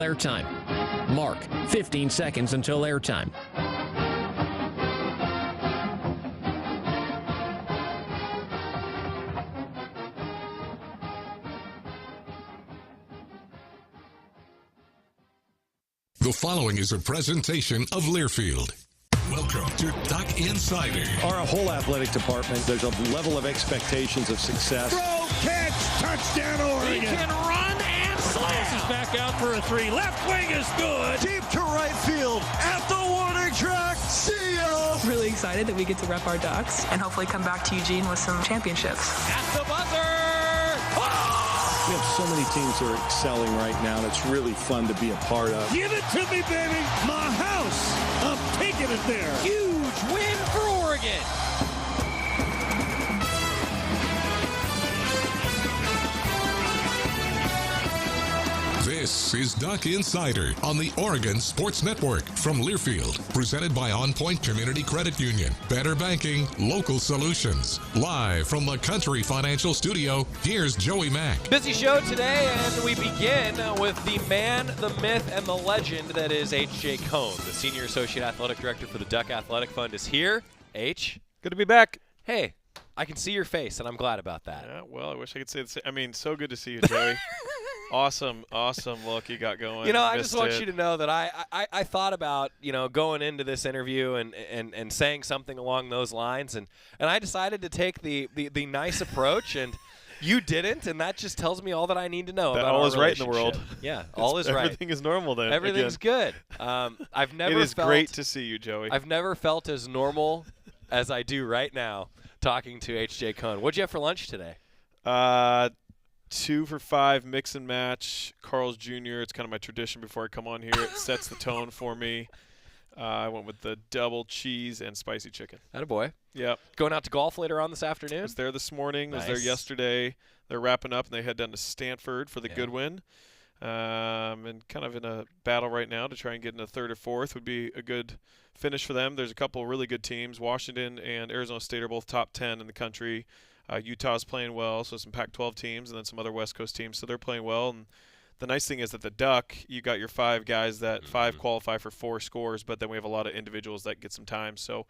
Airtime. Mark, 15 seconds until airtime. The following is a presentation of Learfield. Welcome to Duck Insider. Our whole athletic department, there's a level of expectations of success. Throw, catch, touchdown, Oregon. He can run and slam. He's back out for a three. Left wing is good. Deep to right field at the warning track. See ya. Really excited that we get to rep our Ducks and hopefully come back to Eugene with some championships. At the buzzer. We have so many teams that are excelling right now. It's really fun to be a part of. Give it to me, baby. My house. I'm taking it there. Huge win for Oregon. This is Duck Insider on the Oregon Sports Network from Learfield, presented by On Point Community Credit Union. Better banking, local solutions. Live from the Country Financial Studio, here's Joey Mack. Busy show today, and we begin with the man, the myth, and the legend that is H.J. Cohn, the Senior Associate Athletic Director for the Duck Athletic Fund, is here. H. Good to be back. Hey, I can see your face, and I'm glad about that. Yeah, well, I wish I could say the same. I mean, so good to see you, Joey. Awesome look you got going. You know, I just want you to know that I thought about, going into this interview and saying something along those lines, and I decided to take the nice approach, and you didn't, and that just tells me all that I need to know that about all our is right in the world. Yeah, all is right. Everything is normal then. Everything's good. I've never It is felt, great to see you, Joey. I've never felt as normal as I do right now talking to H.J. Cohn. What'd you have for lunch today? 2 for 5 mix and match Carl's Jr. It's kind of my tradition before I come on here. It sets the tone for me. I went with the double cheese and spicy chicken. Attaboy. Yep. Going out to golf later on this afternoon? I was there this morning. Nice. Was there yesterday. They're wrapping up, and they head down to Stanford for the good win. And kind of in a battle right now to try and get into third or fourth would be a good finish for them. There's a couple really good teams. Washington and Arizona State are both top 10 in the country. Utah's playing well, so some Pac-12 teams and then some other West Coast teams, so they're playing well. And the nice thing is that the Duck, you got your 5 guys that 5 qualify for 4 scores, but then we have a lot of individuals that get some time. So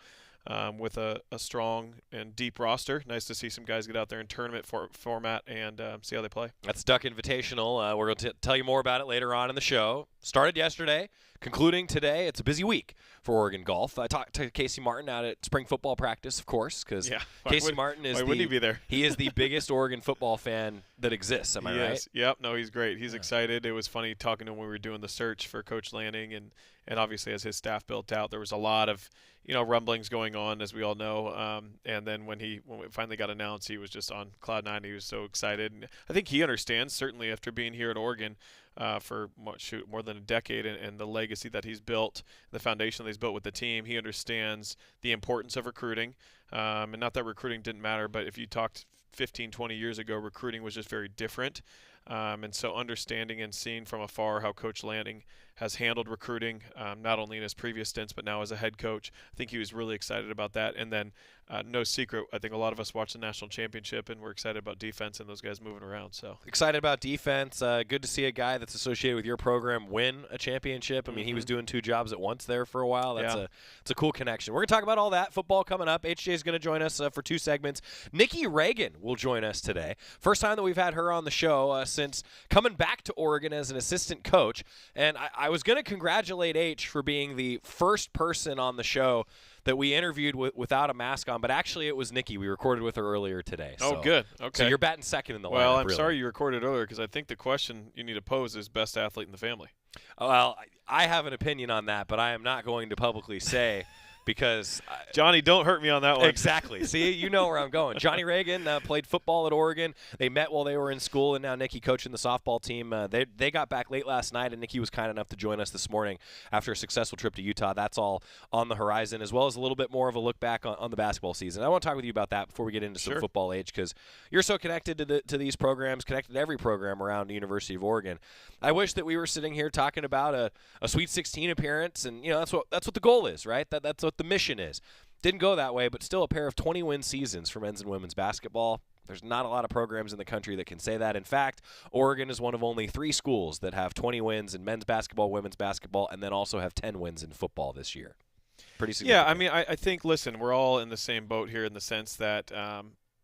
with a strong and deep roster, nice to see some guys get out there in tournament format and see how they play. That's Duck Invitational. We're going to tell you more about it later on in the show. Started yesterday, concluding today. It's a busy week for Oregon golf. I talked to Casey Martin out at spring football practice, of course, because Casey Martin is wouldn't he be there? He is the biggest Oregon football fan that exists. Am I right? Yep. No, he's great. He's excited. It was funny talking to him when we were doing the search for Coach Lanning, and obviously as his staff built out, there was a lot of rumblings going on, as we all know. And then when it finally got announced, he was just on cloud 9. He was so excited. And I think he understands, certainly after being here at Oregon for more than a decade, and the legacy that he's built, the foundation that he's built with the team. He understands the importance of recruiting. And not that recruiting didn't matter, but if you talked 15, 20 years ago, recruiting was just very different. And so understanding and seeing from afar how Coach Lanning has handled recruiting, not only in his previous stints, but now as a head coach, I think he was really excited about that. And then no secret, I think a lot of us watched the national championship, and we're excited about defense and those guys moving around. So excited about defense. Good to see a guy that's associated with your program win a championship. I mean, he was doing 2 jobs at once there for a while. It's a cool connection. We're going to talk about all that. Football coming up. H.J. is going to join us for 2 segments. Nikki Ragin will join us today. First time that we've had her on the show since coming back to Oregon as an assistant coach. And I was going to congratulate H for being the first person on the show that we interviewed without a mask on, but actually it was Nikki. We recorded with her earlier today. Oh, good. Okay. So you're batting second in the lineup. Well, I'm sorry you recorded earlier, because I think the question you need to pose is best athlete in the family. Well, I have an opinion on that, but I am not going to publicly say because Johnny, don't hurt me on that one. Exactly. See, you know where I'm going. Johnny Ragin played football at Oregon. They met while they were in school, and now Nikki coaching the softball team. They got back late last night, and Nikki was kind enough to join us this morning after a successful trip to Utah. That's all on the horizon, as well as a little bit more of a look back on the basketball season. I want to talk with you about that before we get into some football age, because you're so connected to these programs, connected to every program around the University of Oregon. I wish that we were sitting here talking about a Sweet 16 appearance, and that's what the goal is, right? That's what the mission is. Didn't go that way, but still a pair of 20-win seasons for men's and women's basketball. There's not a lot of programs in the country that can say that. In fact, Oregon is one of only 3 schools that have 20 wins in men's basketball, women's basketball, and then also have 10 wins in football this year. Pretty significant. Yeah, I mean, I think, listen, we're all in the same boat here in the sense that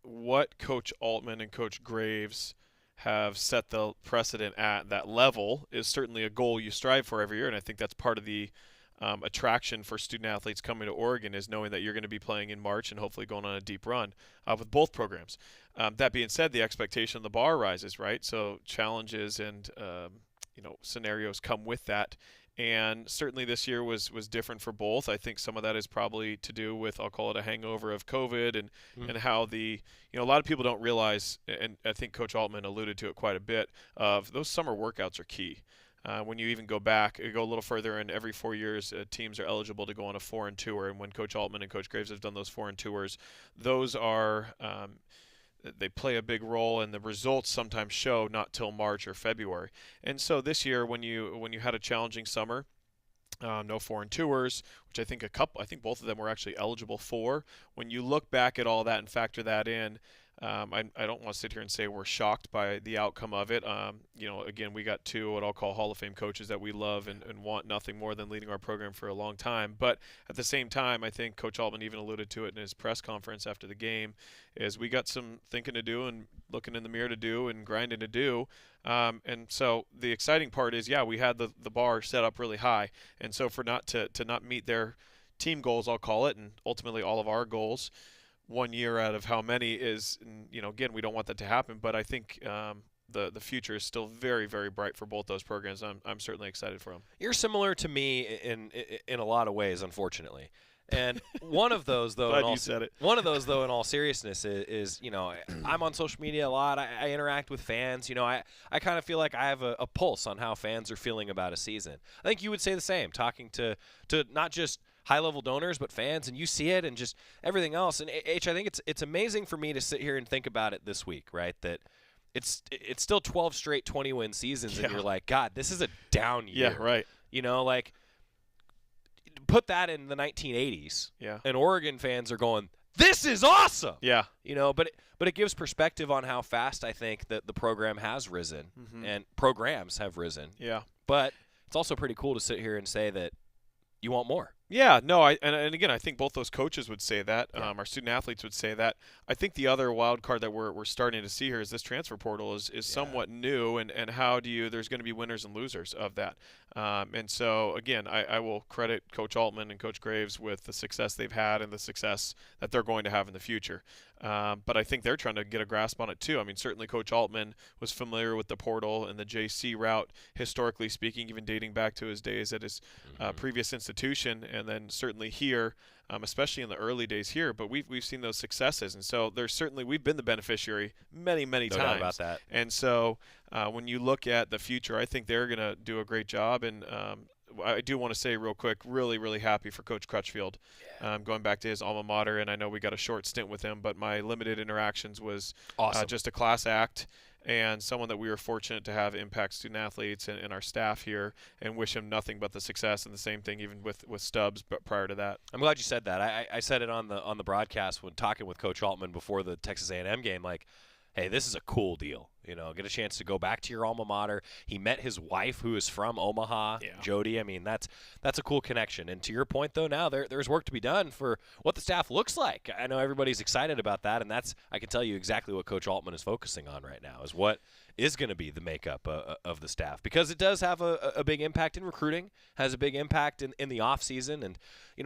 what Coach Altman and Coach Graves have set the precedent at that level is certainly a goal you strive for every year, and I think that's part of the attraction for student-athletes coming to Oregon is knowing that you're going to be playing in March and hopefully going on a deep run with both programs. That being said, the expectation of the bar rises, right? So challenges and scenarios come with that. And certainly this year was different for both. I think some of that is probably to do with, I'll call it a hangover of COVID and how a lot of people don't realize, and I think Coach Altman alluded to it quite a bit, of those summer workouts are key. When you even go back, you go a little further, and every 4 years teams are eligible to go on a foreign tour. And when Coach Altman and Coach Graves have done those foreign tours, those are they play a big role, and the results sometimes show not till March or February. And so this year, when you had a challenging summer, no foreign tours, which I think both of them were actually eligible for. When you look back at all that and factor that in, I don't want to sit here and say we're shocked by the outcome of it. Again, we got 2 what I'll call Hall of Fame coaches that we love and want nothing more than leading our program for a long time. But at the same time, I think Coach Altman even alluded to it in his press conference after the game, is we got some thinking to do and looking in the mirror to do and grinding to do. And so the exciting part is, we had the bar set up really high. And so for not to not meet their team goals, I'll call it, and ultimately all of our goals, 1 year out of how many is, again, we don't want that to happen, but I think the future is still very, very bright for both those programs. I'm certainly excited for them. You're similar to me in a lot of ways, unfortunately. And one of those, though, one of those, though, in all seriousness, is I'm on social media a lot. I interact with fans. I kind of feel like I have a pulse on how fans are feeling about a season. I think you would say the same, talking to not just high-level donors, but fans, and you see it and just everything else. And H, I think it's amazing for me to sit here and think about it this week, right? That it's still 12 straight 20-win seasons, and you're like, God, this is a down year. Yeah, right. Put that in the 1980s. Yeah. And Oregon fans are going, this is awesome. Yeah. But it gives perspective on how fast I think that the program has risen and programs have risen. Yeah. But it's also pretty cool to sit here and say that you want more. Yeah, no, and again, I think both those coaches would say that. Our student athletes would say that. I think the other wild card that we're starting to see here is this transfer portal is somewhat new, and how there's going to be winners and losers of that. And so, again, I will credit Coach Altman and Coach Graves with the success they've had and the success that they're going to have in the future. But I think they're trying to get a grasp on it too. I mean, certainly Coach Altman was familiar with the portal and the JC route, historically speaking, even dating back to his days at his previous institution, and then certainly here, especially in the early days here. But we've seen those successes, and so we've been the beneficiary many times. No doubt about that. And so when you look at the future, I think they're going to do a great job. And I do want to say real quick, really, really happy for Coach Crutchfield. Going back to his alma mater, and I know we got a short stint with him, but my limited interactions was awesome. Just a class act, and someone that we were fortunate to have impact student athletes and our staff here, and wish him nothing but the success. And the same thing even with Stubbs, but prior to that. I'm glad you said that. I said it on the broadcast when talking with Coach Altman before the Texas A&M game, like, hey, this is a cool deal. Get a chance to go back to your alma mater. He met his wife, who is from Omaha, Jody. I mean, that's a cool connection. And to your point, though, now there's work to be done for what the staff looks like. I know everybody's excited about that, and I can tell you exactly what Coach Altman is focusing on right now is what is going to be the makeup of the staff, because it does have a big impact in recruiting, has a big impact in the off season, and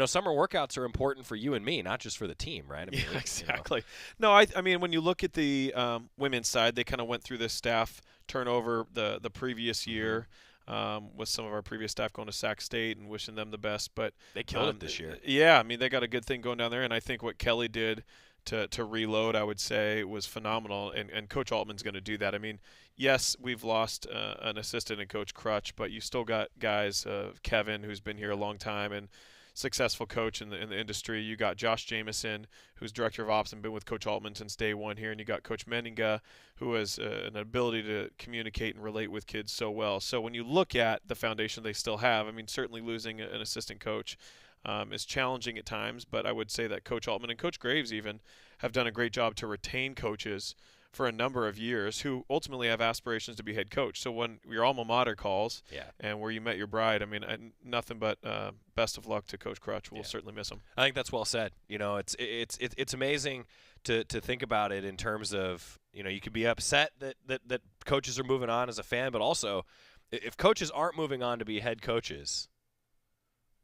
summer workouts are important for you and me, not just for the team, right? I mean, yeah, exactly. No, I mean, when you look at the women's side, they kind of went through this staff turnover the previous year. With some of our previous staff going to Sac State, and wishing them the best, but they killed it this year. Yeah, I mean, they got a good thing going down there, and I think what Kelly did to reload, I would say, was phenomenal, and Coach Altman's going to do that. I mean, yes, we've lost an assistant in Coach Crutch, but you still got guys, Kevin, who's been here a long time and successful coach in the industry. You got Josh Jameson, who's director of ops and been with Coach Altman since day one here, and you got Coach Menninga, who has an ability to communicate and relate with kids so well. So when you look at the foundation they still have, I mean, certainly losing an assistant coach is challenging at times, but I would say that Coach Altman and Coach Graves even have done a great job to retain coaches for a number of years who ultimately have aspirations to be head coach. So when your alma mater calls and where you met your bride, I mean, nothing but best of luck to Coach Crutch. We'll certainly miss him. I think that's well said. You know, it's amazing to think about it in terms of, you know, you could be upset that coaches are moving on as a fan, but also if coaches aren't moving on to be head coaches,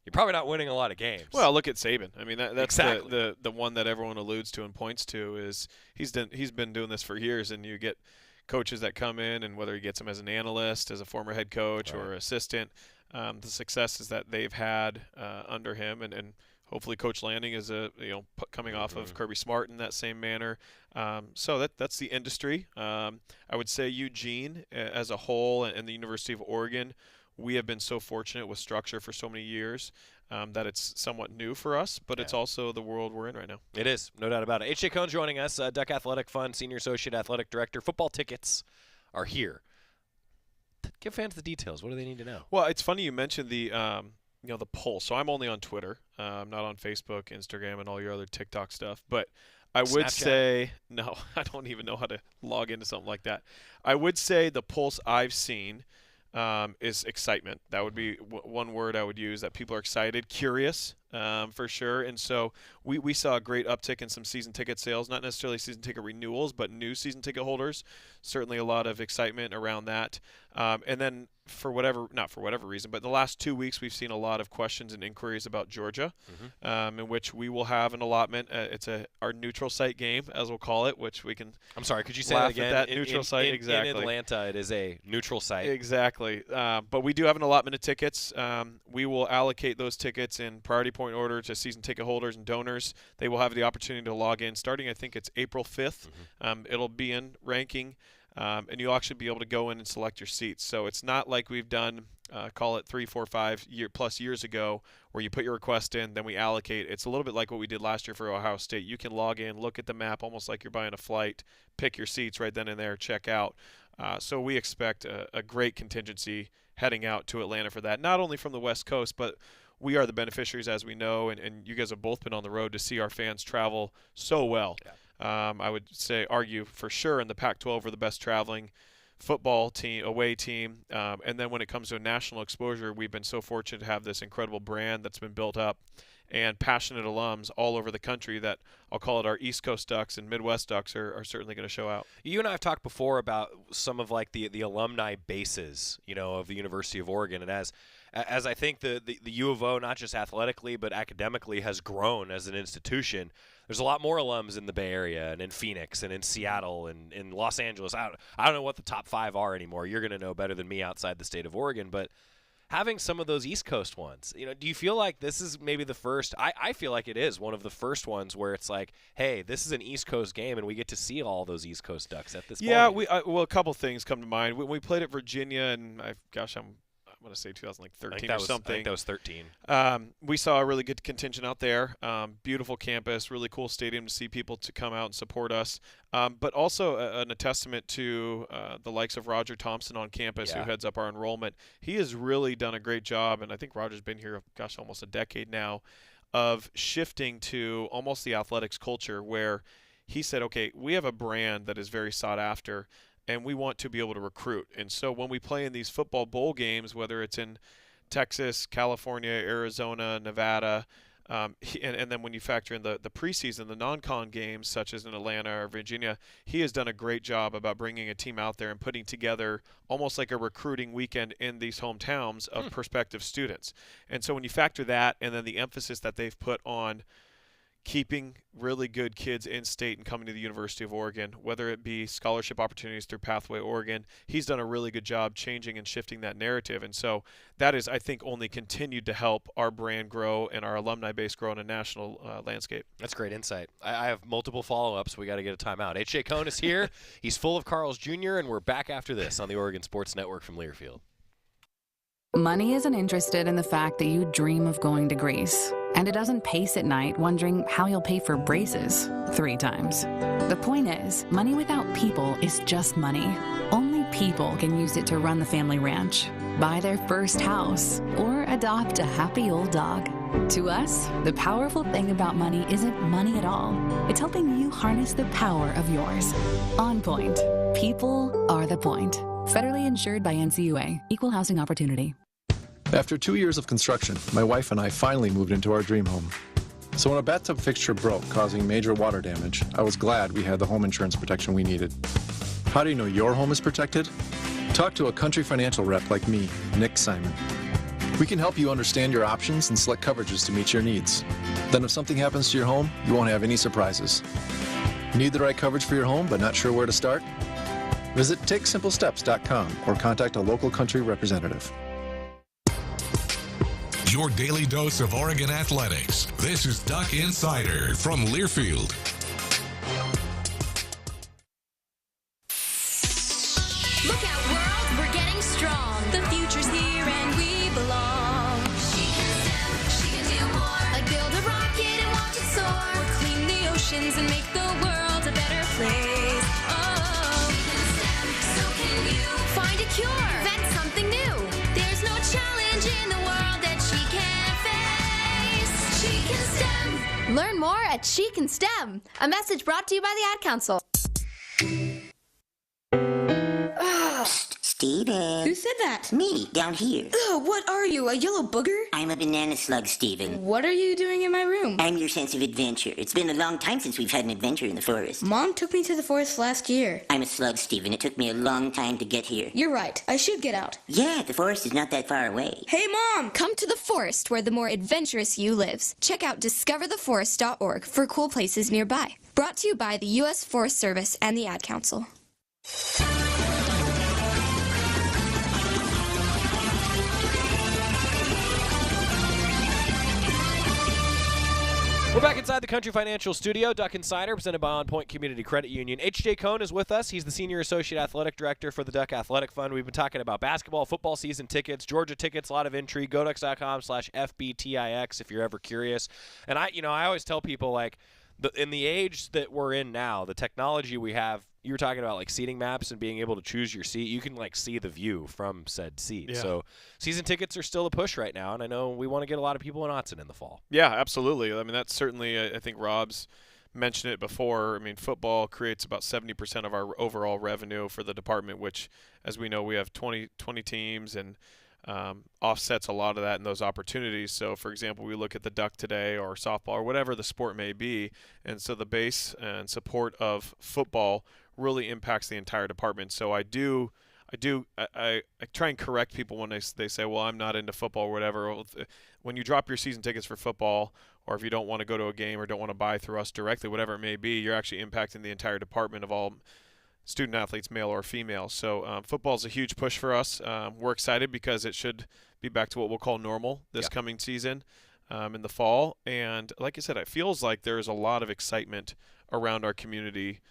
you're probably not winning a lot of games. Well, look at Saban. I mean, that's exactly. the one that everyone alludes to and points to is he's been doing this for years, and you get coaches that come in, and whether he gets them as an analyst, as a former head coach, or assistant, the successes that they've had under him, and hopefully Coach Lanning is coming off of Kirby Smart in that same manner. So that's the industry. I would say Eugene as a whole and the University of Oregon, we have been so fortunate with structure for so many years that it's somewhat new for us, but it's also the world we're in right now. It is, no doubt about it. H.J. Cohn joining us, Duck Athletic Fund Senior Associate Athletic Director. Football tickets are here. Give fans the details. What do they need to know? Well, it's funny you mentioned the the poll. So I'm only on Twitter. I'm not on Facebook, Instagram, and all your other TikTok stuff. But I would say no. I don't even know how to log into something like that. I would say the pulse I've seen is excitement. That would be one word I would use, that people are excited, curious for sure. And so we saw a great uptick in some season ticket sales, not necessarily season ticket renewals, but new season ticket holders. Certainly a lot of excitement around that. And then not for whatever reason, but the last 2 weeks we've seen a lot of questions and inquiries about Georgia, in which we will have an allotment. It's our neutral site game, as we'll call it, which we can. I'm sorry, could you say that again? That neutral site, exactly. In Atlanta, it is a neutral site. Exactly. But we do have an allotment of tickets. We will allocate those tickets in priority point order to season ticket holders and donors. They will have the opportunity to log in starting, I think it's April 5th. It'll be in ranking. And you'll actually be able to go in and select your seats. So it's not like we've done, call it 3, 4, 5 plus years ago, where you put your request in, then we allocate. It's a little bit like what we did last year for Ohio State. You can log in, look at the map, almost like you're buying a flight, pick your seats right then and there, check out. So we expect a great contingency heading out to Atlanta for that, not only from the West Coast, but we are the beneficiaries, as we know, and you guys have both been on the road to see our fans travel so well. Yeah. I would argue for sure in the Pac-12 we're the best traveling football team, away team. And then when it comes to a national exposure, we've been so fortunate to have this incredible brand that's been built up and passionate alums all over the country that I'll call it our East Coast Ducks and Midwest Ducks are certainly going to show out. You and I have talked before about some of like the alumni bases, of the University of Oregon. And as I think the U of O, not just athletically but academically, has grown as an institution, there's a lot more alums in the Bay Area and in Phoenix and in Seattle and in Los Angeles. I don't know what the top 5 are anymore. You're going to know better than me outside the state of Oregon, but having some of those East Coast ones, do you feel like this is maybe the first? I feel like it is one of the first ones where it's like, hey, this is an East Coast game, and we get to see all those East Coast Ducks at this point. Yeah, well, a couple things come to mind. We played at Virginia, and I'm going to say 2013 or something. I think that was 13. We saw a really good contingent out there. Beautiful campus, really cool stadium to see people to come out and support us. But also a testament to the likes of Roger Thompson on campus, who heads up our enrollment. He has really done a great job, and I think Roger's been here, almost a decade now, of shifting to almost the athletics culture, where he said, okay, we have a brand that is very sought after, and we want to be able to recruit. And so when we play in these football bowl games, whether it's in Texas, California, Arizona, Nevada, and then when you factor in the preseason, the non-con games such as in Atlanta or Virginia, he has done a great job about bringing a team out there and putting together almost like a recruiting weekend in these hometowns of prospective students. And so when you factor that and then the emphasis that they've put on keeping really good kids in state and coming to the University of Oregon, whether it be scholarship opportunities through Pathway Oregon, he's done a really good job changing and shifting that narrative. And so that is, I think, only continued to help our brand grow and our alumni base grow in a national landscape. That's great insight. I have multiple follow-ups. We got to get a timeout. H.J. Cohn is here. He's full of Carl's Jr., and we're back after this on the Oregon Sports Network from Learfield. Money isn't interested in the fact that you dream of going to Greece, and it doesn't pace at night wondering how you'll pay for braces 3 times. The point is, money without people is just money. Only people can use it to run the family ranch, buy their first house, or adopt a happy old dog. To us, the powerful thing about money isn't money at all. It's helping you harness the power of yours. On Point. People are the point. Federally insured by NCUA. Equal housing opportunity. After 2 years of construction, my wife and I finally moved into our dream home. So when a bathtub fixture broke, causing major water damage, I was glad we had the home insurance protection we needed. How do you know your home is protected? Talk to a Country Financial rep like me, Nick Simon. We can help you understand your options and select coverages to meet your needs. Then if something happens to your home, you won't have any surprises. Need the right coverage for your home but not sure where to start? Visit TakeSimpleSteps.com or contact a local Country representative. Your daily dose of Oregon athletics. This is Duck Insider from Learfield. Look out, world, we're getting strong. The future's here and we belong. She can STEM, she can do more. Like build a rocket and watch it soar. Or clean the oceans and make the world a better place. Oh, she can STEM, so can you. Find a cure, invent something new. There's no challenge in the world that she can't face. She can STEM. Learn more at She Can STEM. A message brought to you by the Ad Council. Steven. Who said that? Me, down here. Ugh, what are you, a yellow booger? I'm a banana slug, Steven. What are you doing in my room? I'm your sense of adventure. It's been a long time since we've had an adventure in the forest. Mom took me to the forest last year. I'm a slug, Steven. It took me a long time to get here. You're right. I should get out. Yeah, the forest is not that far away. Hey, Mom! Come to the forest where the more adventurous you lives. Check out discovertheforest.org for cool places nearby. Brought to you by the U.S. Forest Service and the Ad Council. We're back inside the Country Financial Studio. Duck Insider, presented by On Point Community Credit Union. H.J. Cohn is with us. He's the Senior Associate Athletic Director for the Duck Athletic Fund. We've been talking about basketball, football season tickets, Georgia tickets, a lot of intrigue. GoDucks.com/FBTIX if you're ever curious. And I always tell people, like, in the age that we're in now, the technology we have, you were talking about like seating maps and being able to choose your seat. You can like see the view from said seat. Yeah. So season tickets are still a push right now, and I know we want to get a lot of people in Autzen in the fall. Yeah, absolutely. I mean, that's certainly, I think Rob's mentioned it before. I mean, football creates about 70% of our overall revenue for the department, which, as we know, we have 20 teams and offsets a lot of that in those opportunities. So, for example, we look at the Duck today or softball or whatever the sport may be, and so the base and support of football really impacts the entire department. So I try and correct people when they say, well, I'm not into football or whatever. When you drop your season tickets for football, or if you don't want to go to a game or don't want to buy through us directly, whatever it may be, you're actually impacting the entire department of all student athletes, male or female. So football is a huge push for us. We're excited because it should be back to what we'll call normal this coming season in the fall. And like I said, it feels like there's a lot of excitement around our community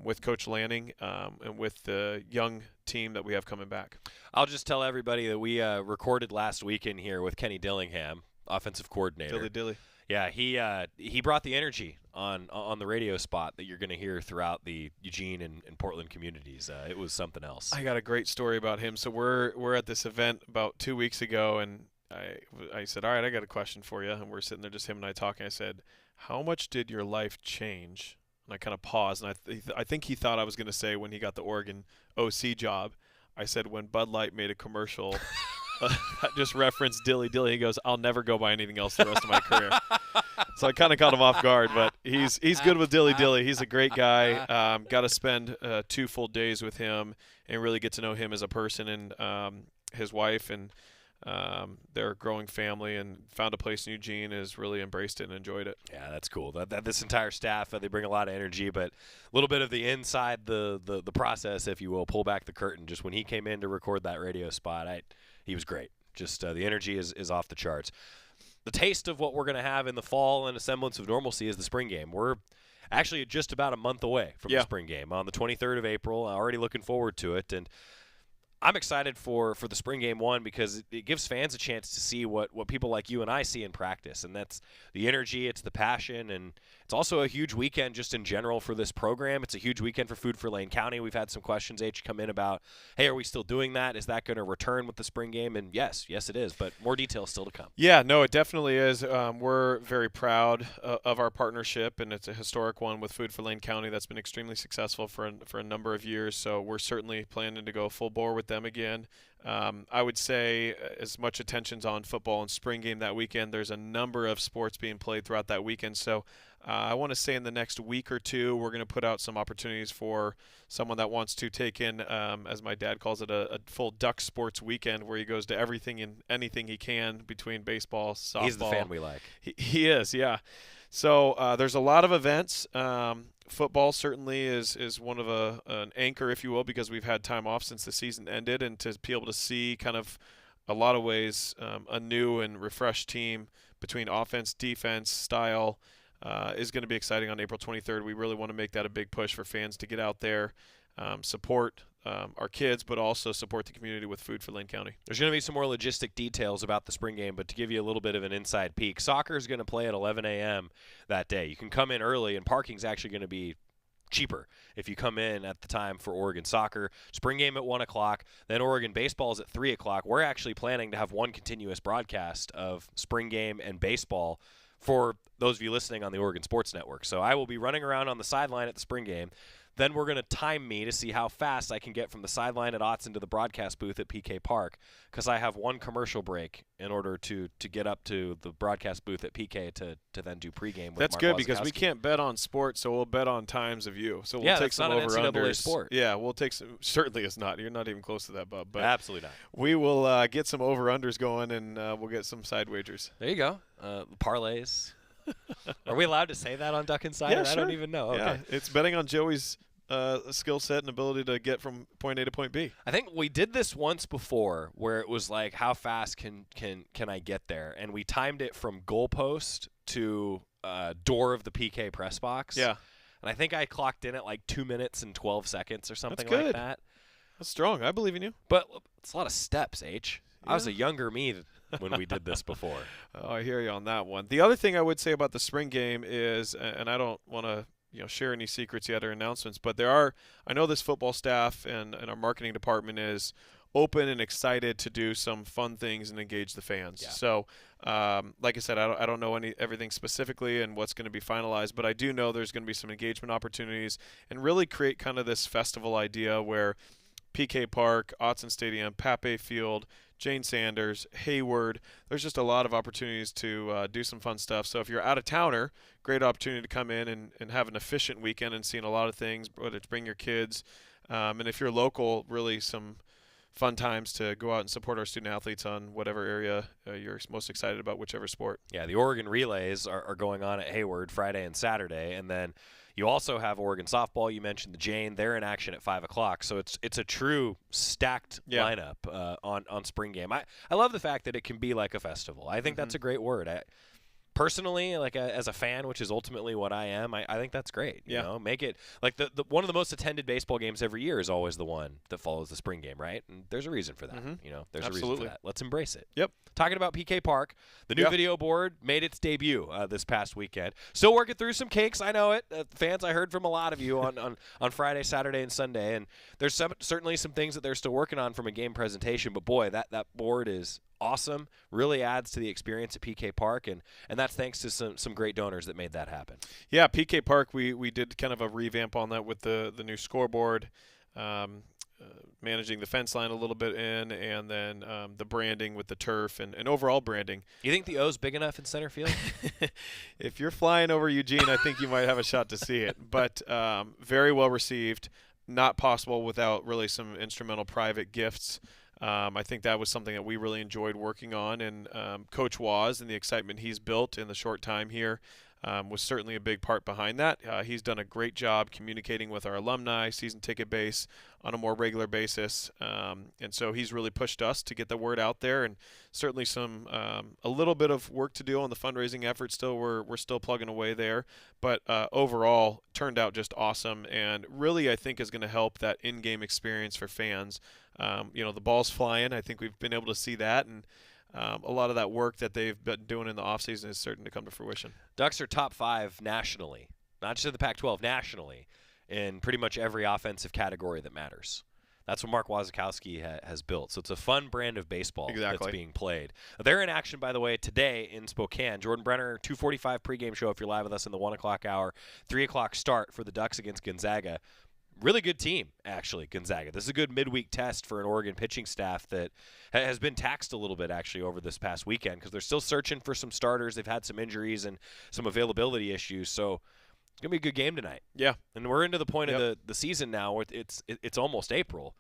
with Coach Lanning and with the young team that we have coming back. I'll just tell everybody that we recorded last weekend here with Kenny Dillingham, offensive coordinator. Dilly. Yeah, he brought the energy on the radio spot that you're going to hear throughout the Eugene and Portland communities. It was something else. I got a great story about him. So we're at this event about 2 weeks ago, and I said, all right, I got a question for you. And we're sitting there just him and I talking. I said, how much did your life change? And I kind of paused, and I think he thought I was going to say when he got the Oregon OC job. I said when Bud Light made a commercial just referenced Dilly. He goes, I'll never go buy anything else the rest of my career. So I kind of caught him off guard, but he's good with Dilly. He's a great guy. Got to spend 2 full days with him and really get to know him as a person and his wife and their growing family, and found a place in Eugene, has really embraced it and enjoyed it. Yeah, that's cool. That this entire staff, they bring a lot of energy, but a little bit of the inside the process, if you will, pull back the curtain. Just when he came in to record that radio spot, he was great. Just the energy is off the charts. The taste of what we're going to have in the fall and a semblance of normalcy is the spring game. We're actually just about a month away from the spring game on the 23rd of April. Already looking forward to it, and I'm excited for the spring game, one, because it gives fans a chance to see what people like you and I see in practice, and that's the energy, it's the passion, and It's also a huge weekend just in general for this program. It's a huge weekend for Food for Lane County. We've had some questions, H, come in about, hey, are we still doing that? Is that going to return with the spring game? And yes, it is, but more details still to come. Yeah, no, it definitely is. We're very proud of our partnership, and it's a historic one with Food for Lane County that's been extremely successful for a number of years, so we're certainly planning to go full bore with them again. I would say as much attention's on football and spring game that weekend, there's a number of sports being played throughout that weekend. So I want to say in the next week or two, we're going to put out some opportunities for someone that wants to take in, as my dad calls it, a full Duck sports weekend where he goes to everything and anything he can between baseball, softball. He's the fan we like. He is, yeah. So there's a lot of events. Football certainly is one of an anchor, if you will, because we've had time off since the season ended, and to be able to see kind of a lot of ways a new and refreshed team between offense, defense, style is going to be exciting on April 23rd. We really want to make that a big push for fans to get out there, support our kids, but also support the community with Food for Lane County. There's going to be some more logistic details about the spring game, but to give you a little bit of an inside peek, soccer is going to play at 11 a.m. that day. You can come in early, and parking's actually going to be cheaper if you come in at the time for Oregon soccer. Spring game at 1 o'clock, then Oregon baseball is at 3 o'clock. We're actually planning to have one continuous broadcast of spring game and baseball for those of you listening on the Oregon Sports Network. So I will be running around on the sideline at the spring game. Then we're going to time me to see how fast I can get from the sideline at Autzen to the broadcast booth at PK Park, because I have one commercial break in order to get up to the broadcast booth at PK to then do pregame with That's Mark good because we Wazikowski. can't bet on sports, so we'll bet on times of you. So we'll Yeah, take that's some not an NCAA over-unders. sport. Yeah, we'll take some. Certainly it's not. You're not even close to that, Bub. But Absolutely not. we will get some over-unders going, and we'll get some side wagers. There you go. Parlays. Are we allowed to say that on Duck Insider? Yeah, sure. I don't even know. Yeah, Okay. it's betting on Joey's skill set and ability to get from point A to point B. I think we did this once before where it was like, how fast can I get there? And we timed it from goalpost to door of the PK press box. Yeah. And I think I clocked in at like 2 minutes and 12 seconds or something That's good. like that. That's strong. I believe in you. But it's a lot of steps, H. Yeah. I was a younger me when we did this before. Oh, I hear you on that one. The other thing I would say about the spring game is, and I don't want to share any secrets yet or announcements, but I know this football staff and our marketing department is open and excited to do some fun things and engage the fans. Yeah. So, like I said, I don't know everything specifically and what's going to be finalized, but I do know there's going to be some engagement opportunities and really create kind of this festival idea where PK Park, Autzen Stadium, Pape Field, Jane Sanders, Hayward. There's just a lot of opportunities to do some fun stuff. So if you're out of towner, great opportunity to come in and have an efficient weekend and seeing a lot of things, whether it's bring your kids. And if you're local, really some fun times to go out and support our student athletes on whatever area you're most excited about, whichever sport. Yeah, the Oregon relays are going on at Hayward Friday and Saturday, and then you also have Oregon softball. You mentioned the Jane; they're in action at 5 o'clock. So it's a true stacked lineup on spring game. I love the fact that it can be like a festival. I think that's a great word. Personally, like as a fan, which is ultimately what I am, I think that's great. You know, make it like the one of the most attended baseball games every year is always the one that follows the spring game, right? And there's a reason for that. There's a reason for that. Let's embrace it. Yep. Talking about PK Park, the new video board made its debut this past weekend. Still working through some kinks. I know it. Fans, I heard from a lot of you on Friday, Saturday, and Sunday. And there's certainly some things that they're still working on from a game presentation. But, boy, that board is awesome. Really adds to the experience at PK Park. And that's thanks to some great donors that made that happen. Yeah, PK Park, we did kind of a revamp on that with the new scoreboard. Managing the fence line a little bit and then the branding with the turf and overall branding. You think the O's big enough in center field? If you're flying over Eugene, I think you might have a shot to see it. But very well received. Not possible without really some instrumental private gifts. I think that was something that we really enjoyed working on. And Coach Waz and the excitement he's built in the short time here was certainly a big part behind that. He's done a great job communicating with our alumni, season ticket base on a more regular basis. And so he's really pushed us to get the word out there, and certainly some a little bit of work to do on the fundraising effort still. We're still plugging away there. But overall, turned out just awesome, and really I think is going to help that in-game experience for fans. The ball's flying. I think we've been able to see that, and a lot of that work that they've been doing in the offseason is certain to come to fruition. Ducks are top 5 nationally, not just in the Pac-12, nationally, in pretty much every offensive category that matters. That's what Mark Wasikowski has built. So it's a fun brand of baseball that's being played. They're in action, by the way, today in Spokane. Jordan Brenner, 2:45 pregame show if you're live with us in the 1 o'clock hour. 3 o'clock start for the Ducks against Gonzaga. Really good team, actually, Gonzaga. This is a good midweek test for an Oregon pitching staff that has been taxed a little bit, actually, over this past weekend because they're still searching for some starters. They've had some injuries and some availability issues. So it's going to be a good game tonight. Yeah. And we're into the point of the season now where it's almost April.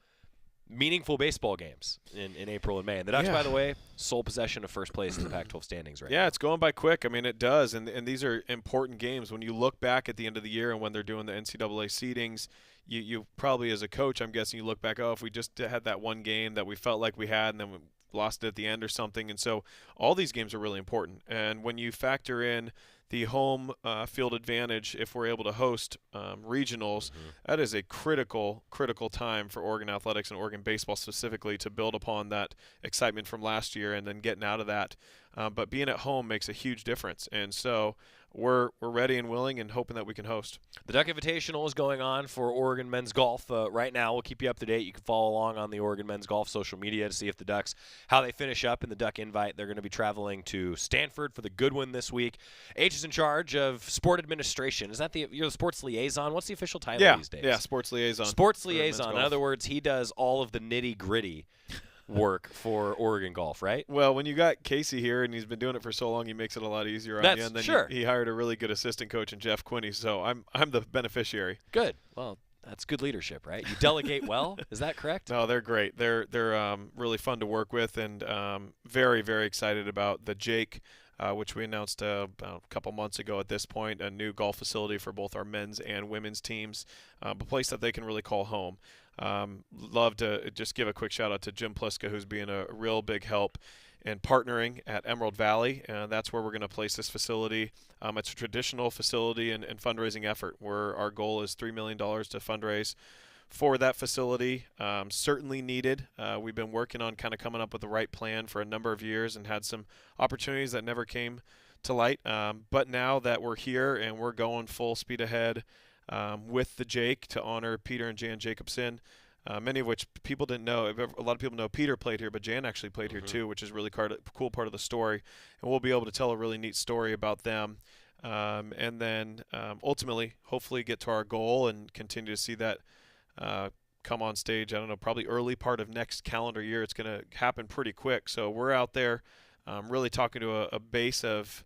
Meaningful baseball games in April and May. And the Ducks, by the way, sole possession of first place in the Pac-12 standings right now. Yeah, it's going by quick. I mean, it does. And these are important games. When you look back at the end of the year and when they're doing the NCAA seedings, you probably as a coach, I'm guessing you look back, if we just had that one game that we felt like we had and then we lost it at the end or something. And so all these games are really important. And when you factor in the home field advantage, if we're able to host regionals, that is a critical time for Oregon athletics and Oregon baseball specifically to build upon that excitement from last year and then getting out of that. But being at home makes a huge difference. And so we're ready and willing and hoping that we can host. The Duck Invitational is going on for Oregon men's golf right now. We'll keep you up to date. You can follow along on the Oregon men's golf social media to see if the Ducks, how they finish up in the Duck Invite. They're going to be traveling to Stanford for the good one this week. H is in charge of sport administration. Is that you're the sports liaison? What's the official title these days? Yeah, sports liaison. Sports liaison. In other words, he does all of the nitty-gritty work for Oregon golf, right? Well, when you got Casey here and he's been doing it for so long, he makes it a lot easier on you. And then he hired a really good assistant coach in Jeff Quinney, so I'm the beneficiary. Good. Well, that's good leadership, right? You delegate well. Is that correct? No, they're great. They're really fun to work with, and very, very excited about the Jake, which we announced a couple months ago at this point, a new golf facility for both our men's and women's teams, a place that they can really call home. Love to just give a quick shout out to Jim Pliska, who's being a real big help in partnering at Emerald Valley. That's where we're going to place this facility. It's a traditional facility and fundraising effort where our goal is $3 million to fundraise for that facility. Certainly needed. We've been working on kind of coming up with the right plan for a number of years and had some opportunities that never came to light. But now that we're here and we're going full speed ahead with the Jake to honor Peter and Jan Jacobson, many of which people didn't know. A lot of people know Peter played here, but Jan actually played here too, which is really cool part of the story. And we'll be able to tell a really neat story about them. And then ultimately, hopefully get to our goal and continue to see that come on stage. I don't know, probably early part of next calendar year. It's going to happen pretty quick. So we're out there really talking to a base of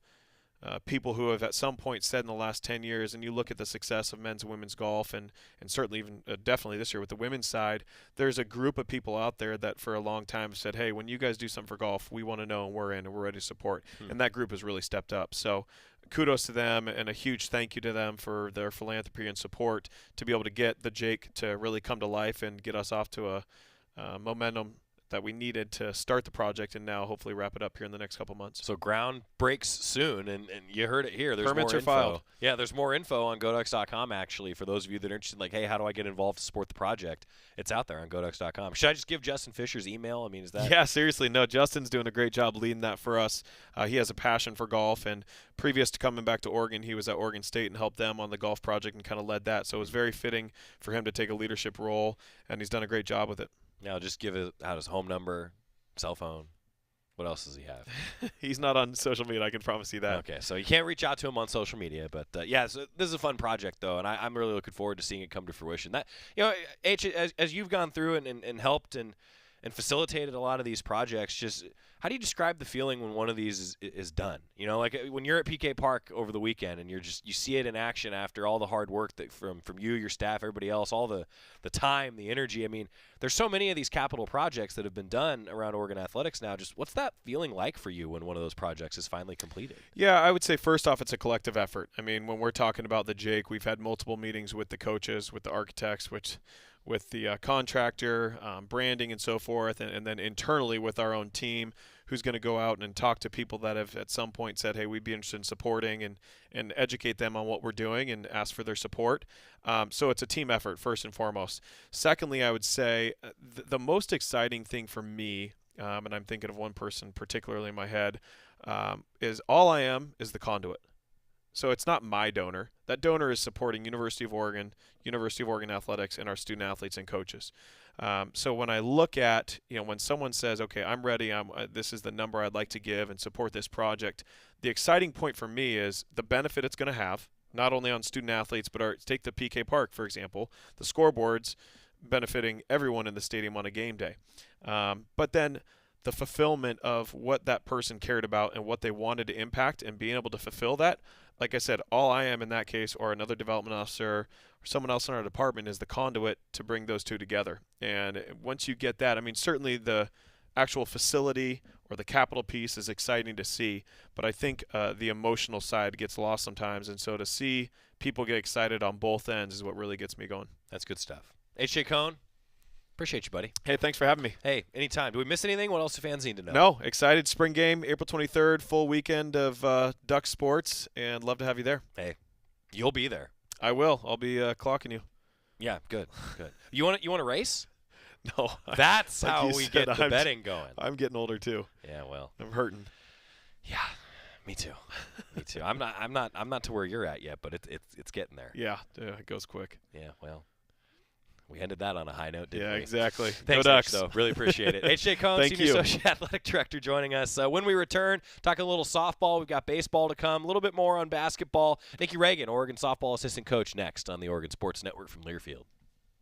people who have at some point said in the last 10 years, and you look at the success of men's and women's golf, and certainly even definitely this year with the women's side, there's a group of people out there that for a long time have said, hey, when you guys do something for golf, we want to know and we're in and we're ready to support. And that group has really stepped up. So kudos to them and a huge thank you to them for their philanthropy and support to be able to get the Jake to really come to life and get us off to a momentum that we needed to start the project and now hopefully wrap it up here in the next couple months. So ground breaks soon, and you heard it here. There's Permits more are info. filed. Yeah, there's more info on GoDucks.com, actually, for those of you that are interested, like, hey, how do I get involved to support the project? It's out there on GoDucks.com. Should I just give Justin Fisher's email? I mean, is that? Yeah, seriously. No, Justin's doing a great job leading that for us. He has a passion for golf, and previous to coming back to Oregon, he was at Oregon State and helped them on the golf project and kind of led that. So it was very fitting for him to take a leadership role, and he's done a great job with it. Now, just give out his home number, cell phone. What else does he have? He's not on social media, I can promise you that. Okay, so you can't reach out to him on social media, but yeah, so this is a fun project though, and I'm really looking forward to seeing it come to fruition. That, you know, H, as you've gone through and helped and facilitated a lot of these projects, just how do you describe the feeling when one of these is done? You know, like when you're at PK Park over the weekend and you see it in action after all the hard work that from you, your staff, everybody else, all the time, the energy. I mean, there's so many of these capital projects that have been done around Oregon athletics now. Just what's that feeling like for you when one of those projects is finally completed? Yeah, I would say first off, it's a collective effort. I mean, when we're talking about the Jake, we've had multiple meetings with the coaches, with the architects, with the contractor, branding and so forth, and then internally with our own team who's going to go out and talk to people that have at some point said, hey, we'd be interested in supporting and educate them on what we're doing and ask for their support. So it's a team effort, first and foremost. Secondly, I would say the most exciting thing for me and I'm thinking of one person particularly in my head, is all I am is the conduit. So it's not my donor. That donor is supporting University of Oregon athletics, and our student athletes and coaches. So when I look at, when someone says, okay, I'm ready, this is the number I'd like to give and support this project, the exciting point for me is the benefit it's going to have, not only on student athletes, but take the PK Park, for example, the scoreboards benefiting everyone in the stadium on a game day. But then the fulfillment of what that person cared about and what they wanted to impact and being able to fulfill that, like I said, all I am in that case, or another development officer or someone else in our department, is the conduit to bring those two together. And once you get that, I mean, certainly the actual facility or the capital piece is exciting to see, but I think the emotional side gets lost sometimes. And so to see people get excited on both ends is what really gets me going. That's good stuff. H.J. Cohn, appreciate you, buddy. Hey, thanks for having me. Hey, anytime. Do we miss anything? What else do fans need to know? No, excited. Spring game, April 23rd, full weekend of Duck sports, and love to have you there. Hey, you'll be there. I will. I'll be clocking you. Yeah, good. You want to race? No. That's like how we get the betting going. I'm getting older too. Yeah, well. I'm hurting. Yeah, me too. Me too. I'm not to where you're at yet, but it's getting there. Yeah, it goes quick. Yeah, well. We ended that on a high note, didn't we? Yeah, exactly. Thanks, Go Ducks. though. Really appreciate it. H.J. Cohn, Senior Associate Athletic Director, joining us. When we return, talking a little softball. We've got baseball to come, a little bit more on basketball. Nikki Ragin, Oregon softball assistant coach, next on the Oregon Sports Network from Learfield.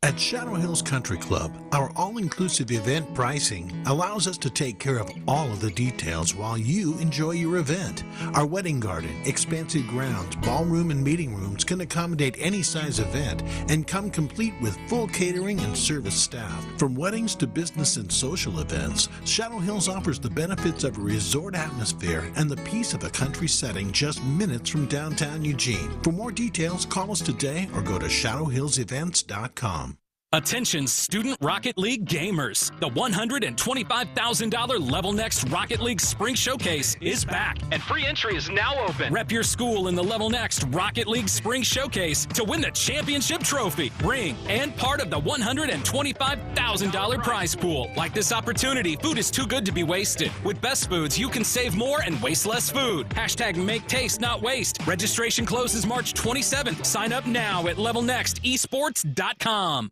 At Shadow Hills Country Club, our all-inclusive event pricing allows us to take care of all of the details while you enjoy your event. Our wedding garden, expansive grounds, ballroom, and meeting rooms can accommodate any size event and come complete with full catering and service staff. From weddings to business and social events, Shadow Hills offers the benefits of a resort atmosphere and the peace of a country setting just minutes from downtown Eugene. For more details, call us today or go to shadowhillsevents.com. Attention student Rocket League gamers. The $125,000 Level Next Rocket League Spring Showcase is back, and free entry is now open. Rep your school in the Level Next Rocket League Spring Showcase to win the championship trophy, ring, and part of the $125,000 prize pool. Like this opportunity, food is too good to be wasted. With Best Foods, you can save more and waste less food. Hashtag make taste, not waste. Registration closes March 27th. Sign up now at levelnextesports.com.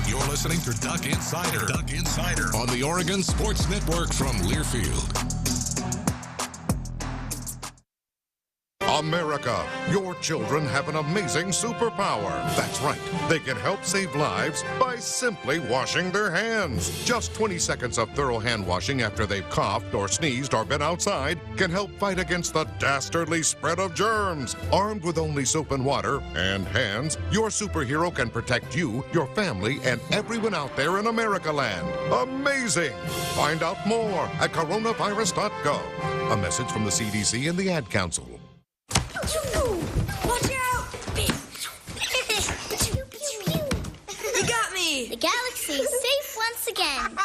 You're listening to Duck Insider. Duck Insider on the Oregon Sports Network from Learfield. America, your children have an amazing superpower. That's right. They can help save lives by simply washing their hands. Just 20 seconds of thorough hand washing after they've coughed or sneezed or been outside can help fight against the dastardly spread of germs. Armed with only soap and water and hands, your superhero can protect you, your family, and everyone out there in America land. Amazing! Find out more at coronavirus.gov. A message from the CDC and the Ad Council. Watch out! You got me! The galaxy is safe once again.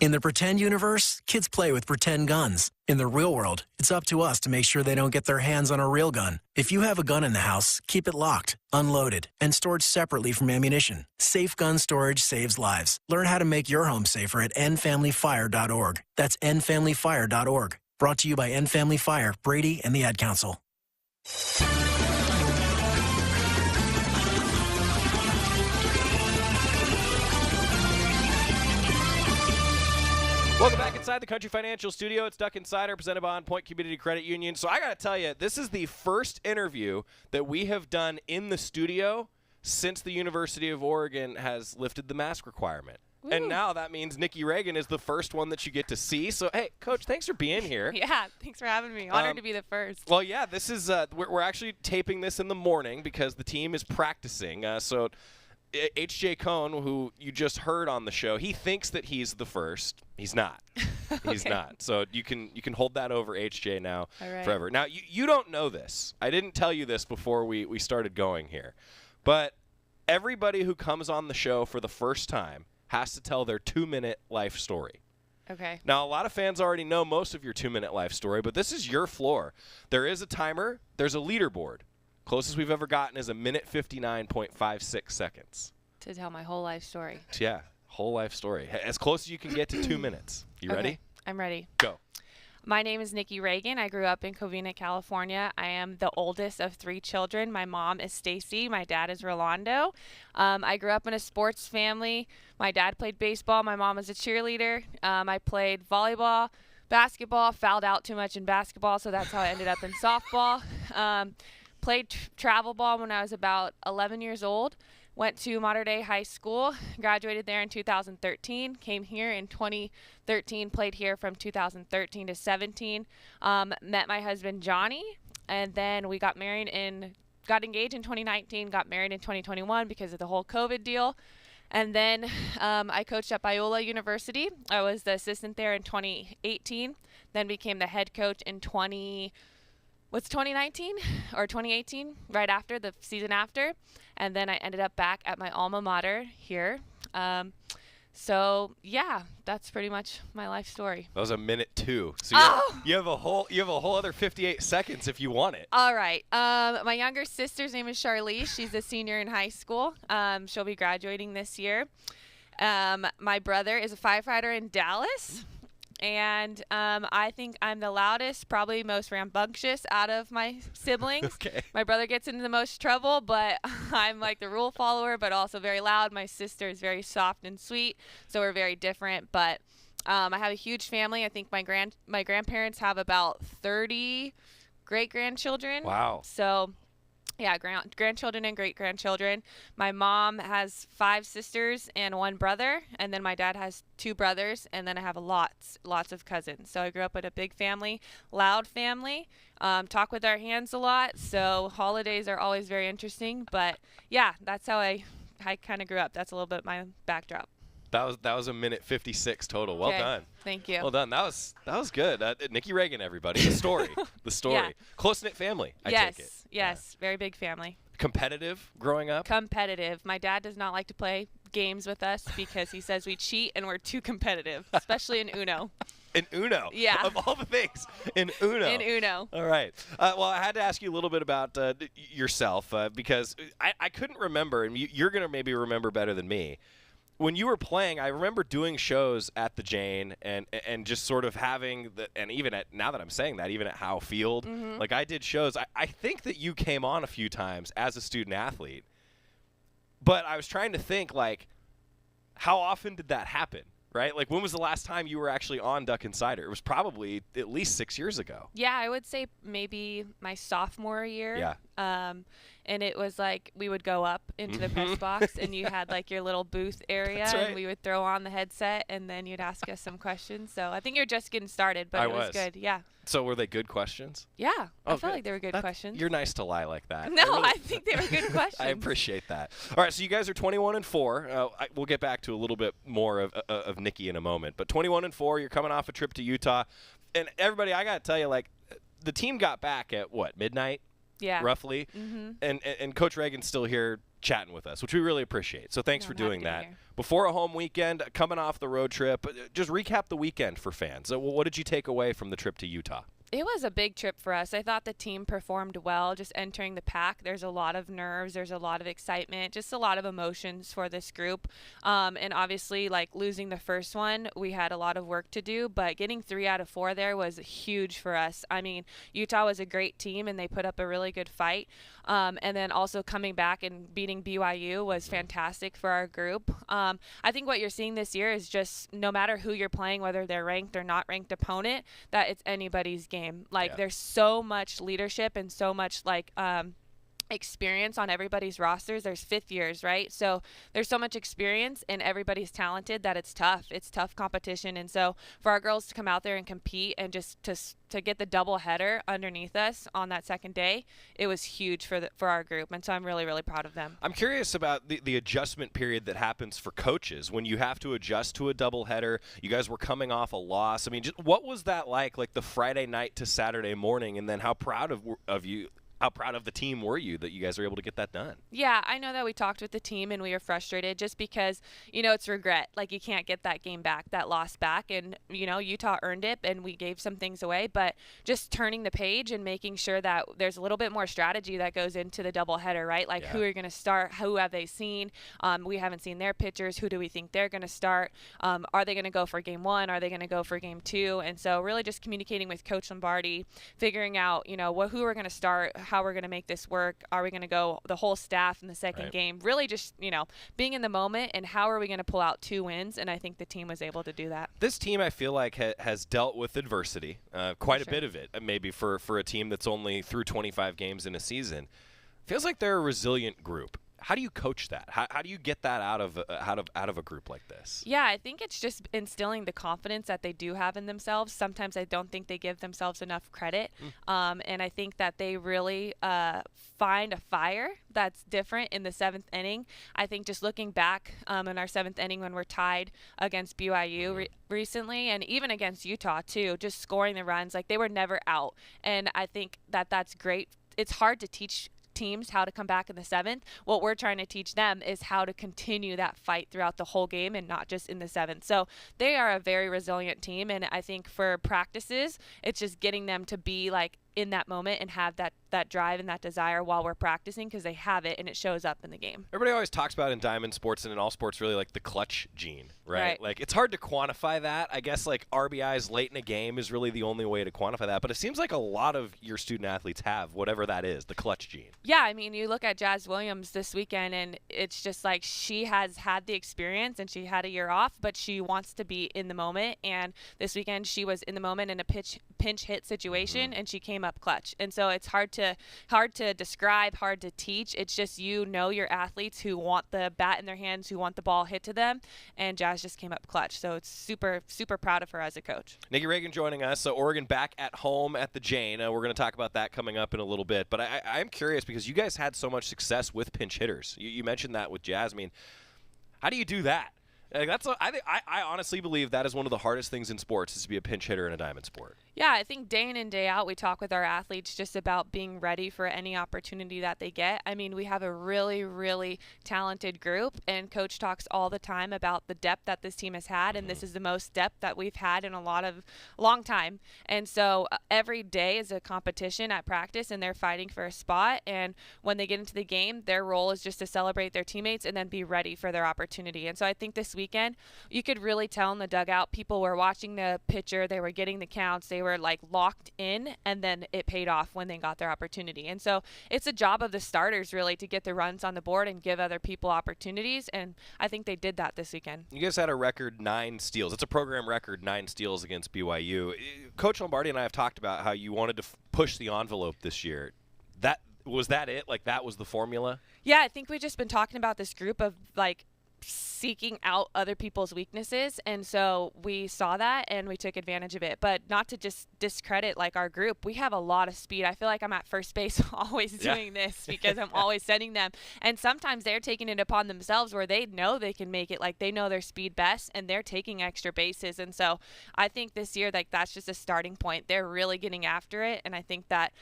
In the pretend universe, kids play with pretend guns. In the real world, it's up to us to make sure they don't get their hands on a real gun. If you have a gun in the house, keep it locked, unloaded, and stored separately from ammunition. Safe gun storage saves lives. Learn how to make your home safer at endfamilyfire.org. That's endfamilyfire.org. Brought to you by End Family Fire, Brady, and the Ad Council. Welcome back inside the Country Financial Studio. It's Duck Insider, presented by On Point Community Credit Union. So I got to tell you, this is the first interview that we have done in the studio since the University of Oregon has lifted the mask requirement. Ooh. And now that means Nikki Ragin is the first one that you get to see. So, hey, Coach, thanks for being here. Yeah, thanks for having me. Honored to be the first. Well, yeah, this is we're actually taping this in the morning because the team is practicing. So H.J. Cohn, who you just heard on the show, he thinks that he's the first. He's not. He's not. So you can hold that over H.J. now forever. Now, you don't know this. I didn't tell you this before we started going here. But everybody who comes on the show for the first time has to tell their 2-minute life story. Okay. Now, a lot of fans already know most of your 2-minute life story, but this is your floor. There is a timer. There's a leaderboard. Closest we've ever gotten is 1 minute 59.56 seconds. To tell my whole life story. Yeah. Whole life story. As close as you can get to 2 minutes. You ready? I'm ready. Go. My name is Nikki Ragin. I grew up in Covina, California. I am the oldest of 3 children. My mom is Stacy. My dad is Rolando. I grew up in a sports family. My dad played baseball. My mom was a cheerleader. I played volleyball, basketball, fouled out too much in basketball, so that's how I ended up in softball. Played travel ball when I was about 11 years old. Went to Mater Dei High School, graduated there in 2013, came here in 2013, played here from 2013 to 17, met my husband Johnny, and then we got engaged in 2019, got married in 2021 because of the whole COVID deal. And then I coached at Biola University. I was the assistant there in 2018, then became the head coach in 2019 or 2018, right after the season after. And then I ended up back at my alma mater here. So yeah, that's pretty much my life story. That was a minute 2. So you have a whole other 58 seconds if you want it. All right. My younger sister's name is Charlize. She's a senior in high school. She'll be graduating this year. My brother is a firefighter in Dallas. And I think I'm the loudest, probably most rambunctious out of my siblings. Okay. My brother gets into the most trouble, but I'm like the rule follower, but also very loud. My sister is very soft and sweet, so we're very different. But I have a huge family. I think my grandparents have about 30 great-grandchildren. Wow. So yeah, grandchildren and great-grandchildren. My mom has 5 sisters and 1 brother, and then my dad has 2 brothers, and then I have lots of cousins. So I grew up with a big family, loud family, talk with our hands a lot, so holidays are always very interesting. But yeah, that's how I kind of grew up. That's a little bit my backdrop. That was a minute 56 total. Well done. Thank you. Well done. That was good. Nikki Ragin, everybody. The story. Yeah. Close-knit family, I take it. Yes. Very big family. Competitive growing up? Competitive. My dad does not like to play games with us because he says we cheat and we're too competitive, especially in Uno. In Uno? Yeah. Of all the things. In Uno. In Uno. All right. Well, I had to ask you a little bit about yourself because I couldn't remember, and you're going to maybe remember better than me. When you were playing, I remember doing shows at the Jane and just sort of having and even now that I'm saying that, even at Howe Field, like I did shows. I think that you came on a few times as a student athlete, but I was trying to think, like, how often did that happen, right? Like, when was the last time you were actually on Duck Insider? It was probably at least 6 years ago. Yeah, I would say maybe my sophomore year. Yeah. And it was like we would go up into the press box and you had like your little booth area. That's right. And we would throw on the headset and then you'd ask us some questions. So I think you're just getting started, but it was good. Yeah. So were they good questions? Yeah. I felt like they were good questions. You're nice to lie like that. No, I think they were good questions. I appreciate that. All right, so you guys are 21-4. We'll get back to a little bit more of Nikki in a moment. But 21-4, you're coming off a trip to Utah. And everybody, I got to tell you, like, the team got back at, what, midnight? Yeah. Roughly. And Coach Ragin's still here chatting with us, which we really appreciate. So thanks for doing that. Before a home weekend, coming off the road trip, just recap the weekend for fans. What did you take away from the trip to Utah? It was a big trip for us. I thought the team performed well just entering the pack. There's a lot of nerves. There's a lot of excitement, just a lot of emotions for this group. And obviously, like, losing the first one, we had a lot of work to do, but getting 3 out of 4 there was huge for us. I mean, Utah was a great team and they put up a really good fight. And then also coming back and beating BYU was fantastic for our group. I think what you're seeing this year is just no matter who you're playing, whether they're ranked or not ranked opponent, that it's anybody's game. Like, there's so much leadership and so much, like, experience on everybody's rosters. There's 5th years, right? So there's so much experience and everybody's talented that it's tough. It's tough competition. And so for our girls to come out there and compete and just to get the double header underneath us on that second day, it was huge for our group. And so I'm really, really proud of them. I'm curious about the adjustment period that happens for coaches when you have to adjust to a double header. You guys were coming off a loss. I mean, just what was that like the Friday night to Saturday morning, and then how proud of you how proud of the team were you that you guys were able to get that done? Yeah, I know that we talked with the team and we were frustrated just because, it's regret. Like, you can't get that game back, that loss back. And, Utah earned it and we gave some things away. But just turning the page and making sure that there's a little bit more strategy that goes into the doubleheader, right? Like, who are going to start? Who have they seen? We haven't seen their pitchers. Who do we think they're going to start? Are they going to go for game 1? Are they going to go for game 2? And so really just communicating with Coach Lombardi, figuring out, who we're going to start, how we're going to make this work. Are we going to go the whole staff in the second game? Really just, being in the moment and how are we going to pull out 2 wins? And I think the team was able to do that. This team, I feel like, has dealt with adversity, quite a bit of it, maybe for a team that's only through 25 games in a season. Feels like they're a resilient group. How do you coach that? How do you get that out of a group like this? Yeah, I think it's just instilling the confidence that they do have in themselves. Sometimes I don't think they give themselves enough credit. And I think that they really find a fire that's different in the 7th inning. I think just looking back in our 7th inning when we're tied against BYU recently and even against Utah too, just scoring the runs, like they were never out. And I think that that's great. It's hard to teach teams how to come back in the 7th. What we're trying to teach them is how to continue that fight throughout the whole game and not just in the 7th. So they are a very resilient team, and I think for practices, it's just getting them to be like in that moment and have that drive and that desire while we're practicing, because they have it and it shows up in the game. Everybody always talks about in diamond sports and in all sports really like the clutch gene, right? Like it's hard to quantify that. I guess like RBIs late in a game is really the only way to quantify that, but it seems like a lot of your student athletes have whatever that is, the clutch gene. Yeah, I mean, you look at Jazz Williams this weekend and it's just like she has had the experience and she had a year off, but she wants to be in the moment, and this weekend she was in the moment in a pinch hit situation and she came up clutch. And so it's hard to describe, hard to teach. It's just your athletes who want the bat in their hands, who want the ball hit to them, and Jazz just came up clutch. So it's super, super proud of her as a coach. Nikki Ragin joining us. So Oregon back at home at the Jane. We're going to talk about that coming up in a little bit. But I'm curious because you guys had so much success with pinch hitters. You mentioned that with Jazz. I mean, how do you do that? I honestly believe that is one of the hardest things in sports is to be a pinch hitter in a diamond sport. Yeah, I think day in and day out we talk with our athletes just about being ready for any opportunity that they get. I mean, we have a really, really talented group, and Coach talks all the time about the depth that this team has had, and this is the most depth that we've had in a long time. And so every day is a competition at practice, and they're fighting for a spot. And when they get into the game, their role is just to celebrate their teammates and then be ready for their opportunity. And so I think this weekend, you could really tell in the dugout, people were watching the pitcher, they were getting the counts, they were like locked in, and then it paid off when they got their opportunity. And so it's a job of the starters really to get the runs on the board and give other people opportunities, and I think they did that this weekend. You guys had a record 9 steals. It's a program record, 9 steals against BYU. Coach Lombardi and I have talked about how you wanted to push the envelope this year. Was that it? Like that was the formula? Yeah, I think we've just been talking about this group of like seeking out other people's weaknesses, and so we saw that and we took advantage of it. But not to just discredit like our group, we have a lot of speed. I feel like I'm at first base always doing this because I'm always sending them, and sometimes they're taking it upon themselves where they know they can make it, like they know their speed best and they're taking extra bases. And so I think this year, like that's just a starting point. They're really getting after it, and I think that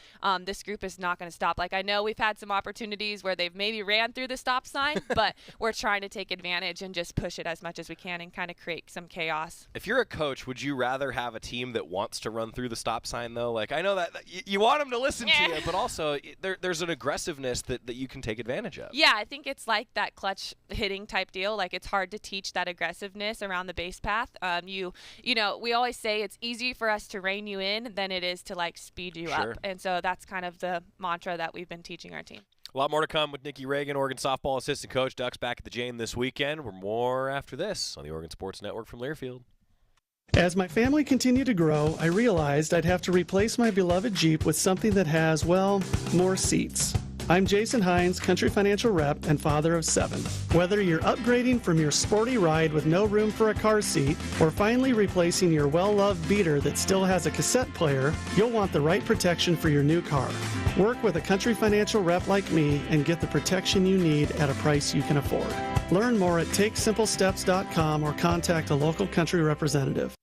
this group is not going to stop. Like I know we've had some opportunities where they've maybe ran through the stop sign, but we're trying to take advantage and just push it as much as we can and kind of create some chaos. If you're a coach, would you rather have a team that wants to run through the stop sign, though? Like, I know that you want them to listen to you, but also there's an aggressive-ness that you can take advantage of. Yeah, I think it's like that clutch hitting type deal. Like, it's hard to teach that aggressiveness around the base path. You know, we always say it's easy for us to rein you in than it is to, like, speed you up. And so that's kind of the mantra that we've been teaching our team. A lot more to come with Nikki Ragin, Oregon softball assistant coach. Ducks back at the Jane this weekend. We're more after this on the Oregon Sports Network from Learfield. As my family continued to grow, I realized I'd have to replace my beloved Jeep with something that has, well, more seats. I'm Jason Hines, Country Financial Rep and father of 7. Whether you're upgrading from your sporty ride with no room for a car seat or finally replacing your well-loved beater that still has a cassette player, you'll want the right protection for your new car. Work with a Country Financial Rep like me and get the protection you need at a price you can afford. Learn more at TakeSimpleSteps.com or contact a local Country representative.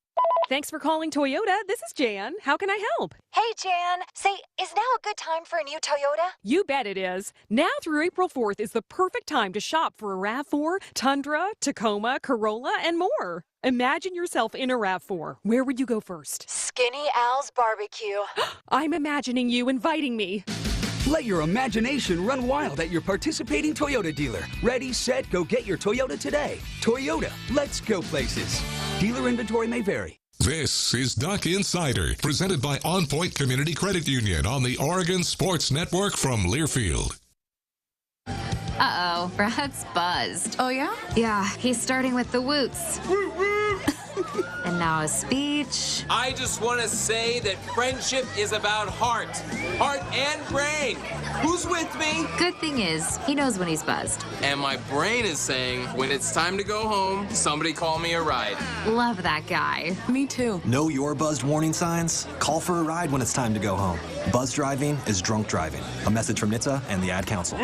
thanks for calling Toyota. This is Jan. How can I help? Hey, Jan. Say, is now a good time for a new Toyota? You bet it is. Now through April 4th is the perfect time to shop for a RAV4, Tundra, Tacoma, Corolla, and more. Imagine yourself in a RAV4. Where would you go first? Skinny Al's Barbecue. I'm imagining you inviting me. Let your imagination run wild at your participating Toyota dealer. Ready, set, go get your Toyota today. Toyota, let's go places. Dealer inventory may vary. This is Duck Insider, presented by On Point Community Credit Union on the Oregon Sports Network from Learfield. Uh-oh, Brad's buzzed. Oh, yeah? Yeah, he's starting with the woots. And now a speech. I just want to say that friendship is about heart and brain. Who's with me? Good thing is, he knows when he's buzzed. And my brain is saying, when it's time to go home, somebody call me a ride. Love that guy. Me too. Know your buzzed warning signs? Call for a ride when it's time to go home. Buzz driving is drunk driving. A message from NHTSA and the Ad Council.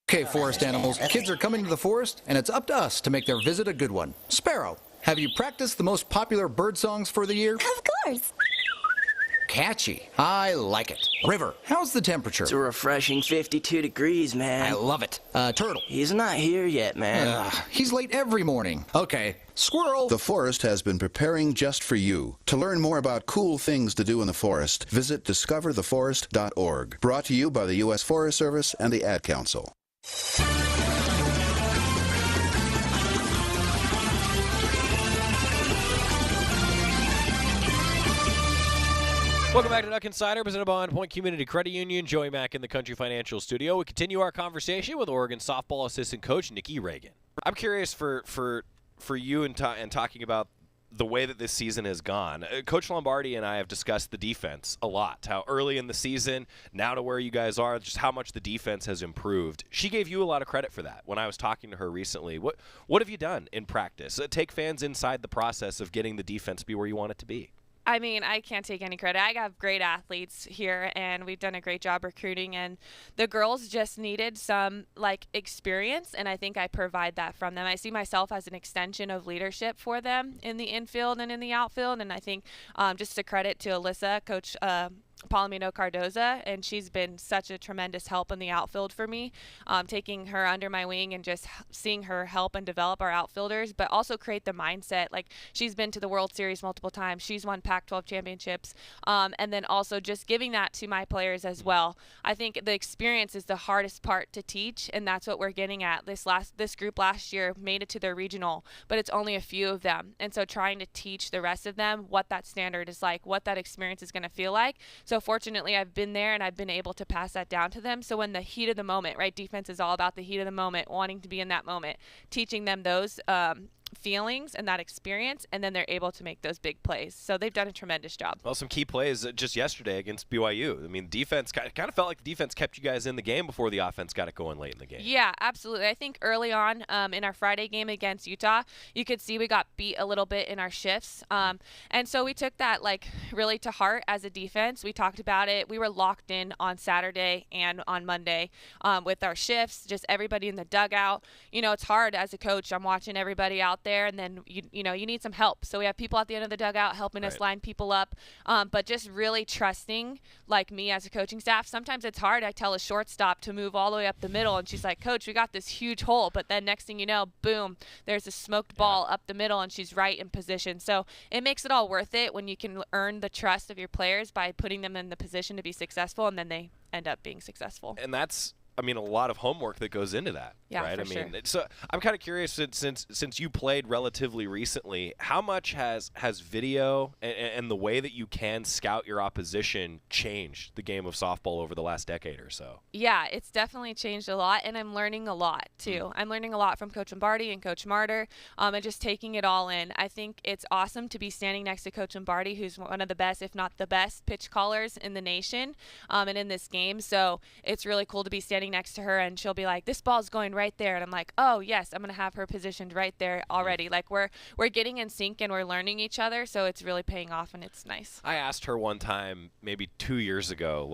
Okay, forest animals, kids are coming to the forest, and it's up to us to make their visit a good one. Sparrow, have you practiced the most popular bird songs for the year? Of course. Catchy. I like it. River, how's the temperature? It's a refreshing 52 degrees, man. I love it. Turtle. He's not here yet, man. He's late every morning. Okay. Squirrel. The forest has been preparing just for you. To learn more about cool things to do in the forest, visit discovertheforest.org. Brought to you by the U.S. Forest Service and the Ad Council. Welcome back to Duck Insider, presented by On Point Community Credit Union. Joey Mack in the Country Financial Studio. We continue our conversation with Oregon softball assistant coach Nikki Ragin. I'm curious for you and talking about the way that this season has gone. Coach Lombardi and I have discussed the defense a lot, how early in the season, now to where you guys are, just how much the defense has improved. She gave you a lot of credit for that when I was talking to her recently. What have you done in practice? Take fans inside the process of getting the defense to be where you want it to be. I mean, I can't take any credit. I have great athletes here, and we've done a great job recruiting, and the girls just needed some, experience, and I think I provide that from them. I see myself as an extension of leadership for them in the infield and in the outfield, and I think just a credit to Alyssa, Coach Palomino Cardoza, and she's been such a tremendous help in the outfield for me, taking her under my wing and just seeing her help and develop our outfielders, but also create the mindset. She's been to the World Series multiple times. She's won Pac-12 championships, and then also just giving that to my players as well. I think the experience is the hardest part to teach, and that's what we're getting at. This group last year made it to their regional, but it's only a few of them, and so trying to teach the rest of them what that standard is like, what that experience is going to feel like. So fortunately, I've been there and I've been able to pass that down to them. So when the heat of the moment, right? Defense is all about the heat of the moment, wanting to be in that moment, teaching them those feelings and that experience, and then they're able to make those big plays. So they've done a tremendous job. Well, some key plays just yesterday against BYU. I mean, defense kind of felt like the defense kept you guys in the game before the offense got it going late in the game. Yeah, absolutely. I think early on in our Friday game against Utah, you could see we got beat a little bit in our shifts. And so we took that really to heart as a defense. We talked about it. We were locked in on Saturday and on Monday with our shifts, just everybody in the dugout. You know, it's hard as a coach. I'm watching everybody out there, and then you need some help. So we have people at the end of the dugout helping us line people up, but just really trusting, me as a coaching staff. Sometimes it's hard. I tell a shortstop to move all the way up the middle, and she's like, "Coach, we got this huge hole," but then next thing you know, boom, there's a smoked ball up the middle, and she's right in position. So it makes it all worth it when you can earn the trust of your players by putting them in the position to be successful, and then they end up being successful. And that's a lot of homework that goes into that, right? Sure. So I'm kind of curious, since you played relatively recently, how much has video and the way that you can scout your opposition changed the game of softball over the last decade or so? Yeah, it's definitely changed a lot, and I'm learning a lot too. I'm learning a lot from Coach Lombardi and Coach Martyr, and just taking it all in. I think it's awesome to be standing next to Coach Lombardi, who's one of the best, if not the best, pitch callers in the nation, and in this game. So it's really cool to be standing next to her, and she'll be like, "This ball's going right there," and I'm like, "Oh yes, I'm gonna have her positioned right there already." We're getting in sync and we're learning each other, so it's really paying off, and it's nice. I asked her one time, maybe 2 years ago,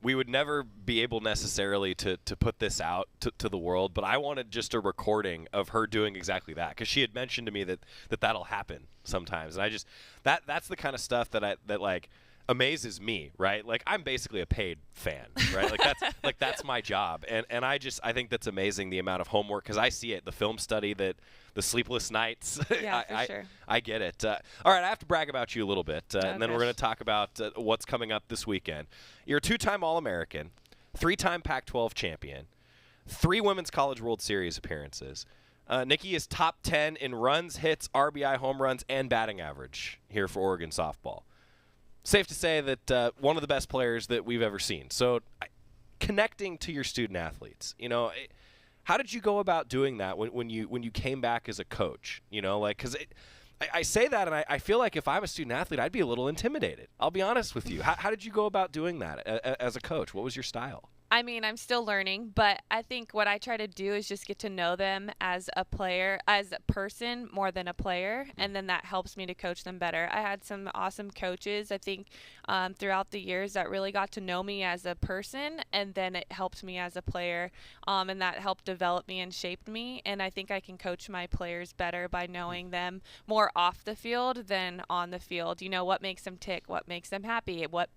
we would never be able necessarily to put this out to the world, but I wanted just a recording of her doing exactly that, because she had mentioned to me that'll happen sometimes, and I just that's the kind of stuff that like amazes me, right? Like, I'm basically a paid fan, right? Like that's my job, and I think that's amazing, the amount of homework, because I see it, the film study, that the sleepless nights. Yeah, for sure. I get it. All right, I have to brag about you a little bit, and then we're going to talk about what's coming up this weekend. You're a 2-time All-American, 3-time Pac-12 champion, 3 Women's College World Series appearances. Nikki is top 10 in runs, hits, RBI, home runs, and batting average here for Oregon softball. Safe to say that one of the best players that we've ever seen. So connecting to your student athletes, how did you go about doing that when you came back as a coach? Because I say that, and I feel like if I'm a student athlete, I'd be a little intimidated. I'll be honest with you. How did you go about doing that as a coach? What was your style? I mean, I'm still learning, but I think what I try to do is just get to know them as a player, as a person more than a player, and then that helps me to coach them better. I had some awesome coaches, I think, throughout the years that really got to know me as a person, and then it helped me as a player, and that helped develop me and shaped me, and I think I can coach my players better by knowing them more off the field than on the field. What makes them tick, what makes them happy, what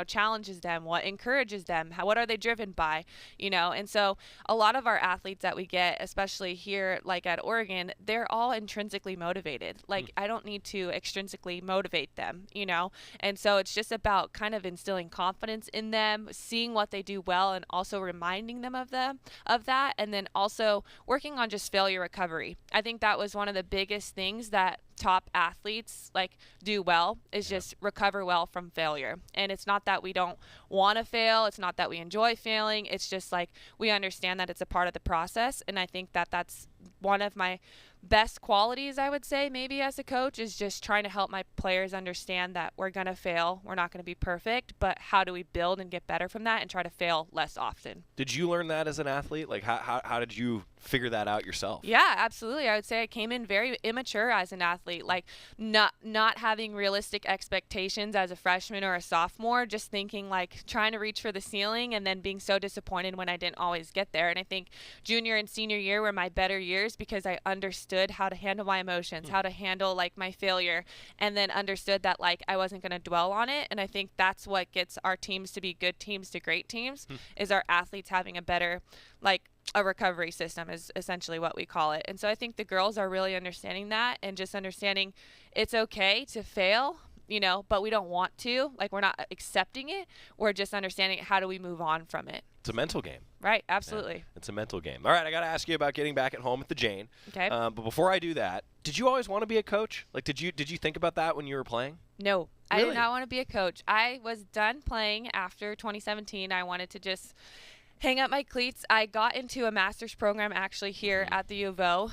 challenges them, what encourages them, what are they driven by, and so a lot of our athletes that we get, especially here like at Oregon, they're all intrinsically motivated. Like, I don't need to extrinsically motivate them, and so it's just about kind of instilling confidence in them, seeing what they do well, and also reminding them of that, and then also working on just failure recovery. I think that was one of the biggest things that top athletes do well, is just recover well from failure. And it's not that we don't want to fail, it's not that we enjoy failing, it's just we understand that it's a part of the process. And I think that that's one of my best qualities, I would say, maybe as a coach, is just trying to help my players understand that we're going to fail, we're not going to be perfect, but how do we build and get better from that and try to fail less often. Did you learn that as an athlete? How did you figure that out yourself? Yeah, absolutely. I would say I came in very immature as an athlete, not having realistic expectations as a freshman or a sophomore, just thinking trying to reach for the ceiling and then being so disappointed when I didn't always get there. And I think junior and senior year were my better years because I understood how to handle my emotions, how to handle my failure, and then understood that I wasn't going to dwell on it. And I think that's what gets our teams to be good teams to great teams, is our athletes having a better a recovery system is essentially what we call it. And so I think the girls are really understanding that, and just understanding it's okay to fail, but we don't want to. We're not accepting it. We're just understanding how do we move on from it. It's a mental game. Right, absolutely. Yeah, it's a mental game. All right, I got to ask you about getting back at home at the Jane. Okay. But before I do that, did you always want to be a coach? Did you think about that when you were playing? No, really? I did not want to be a coach. I was done playing after 2017. I wanted to just hang up my cleats. I got into a master's program actually here at the U of O,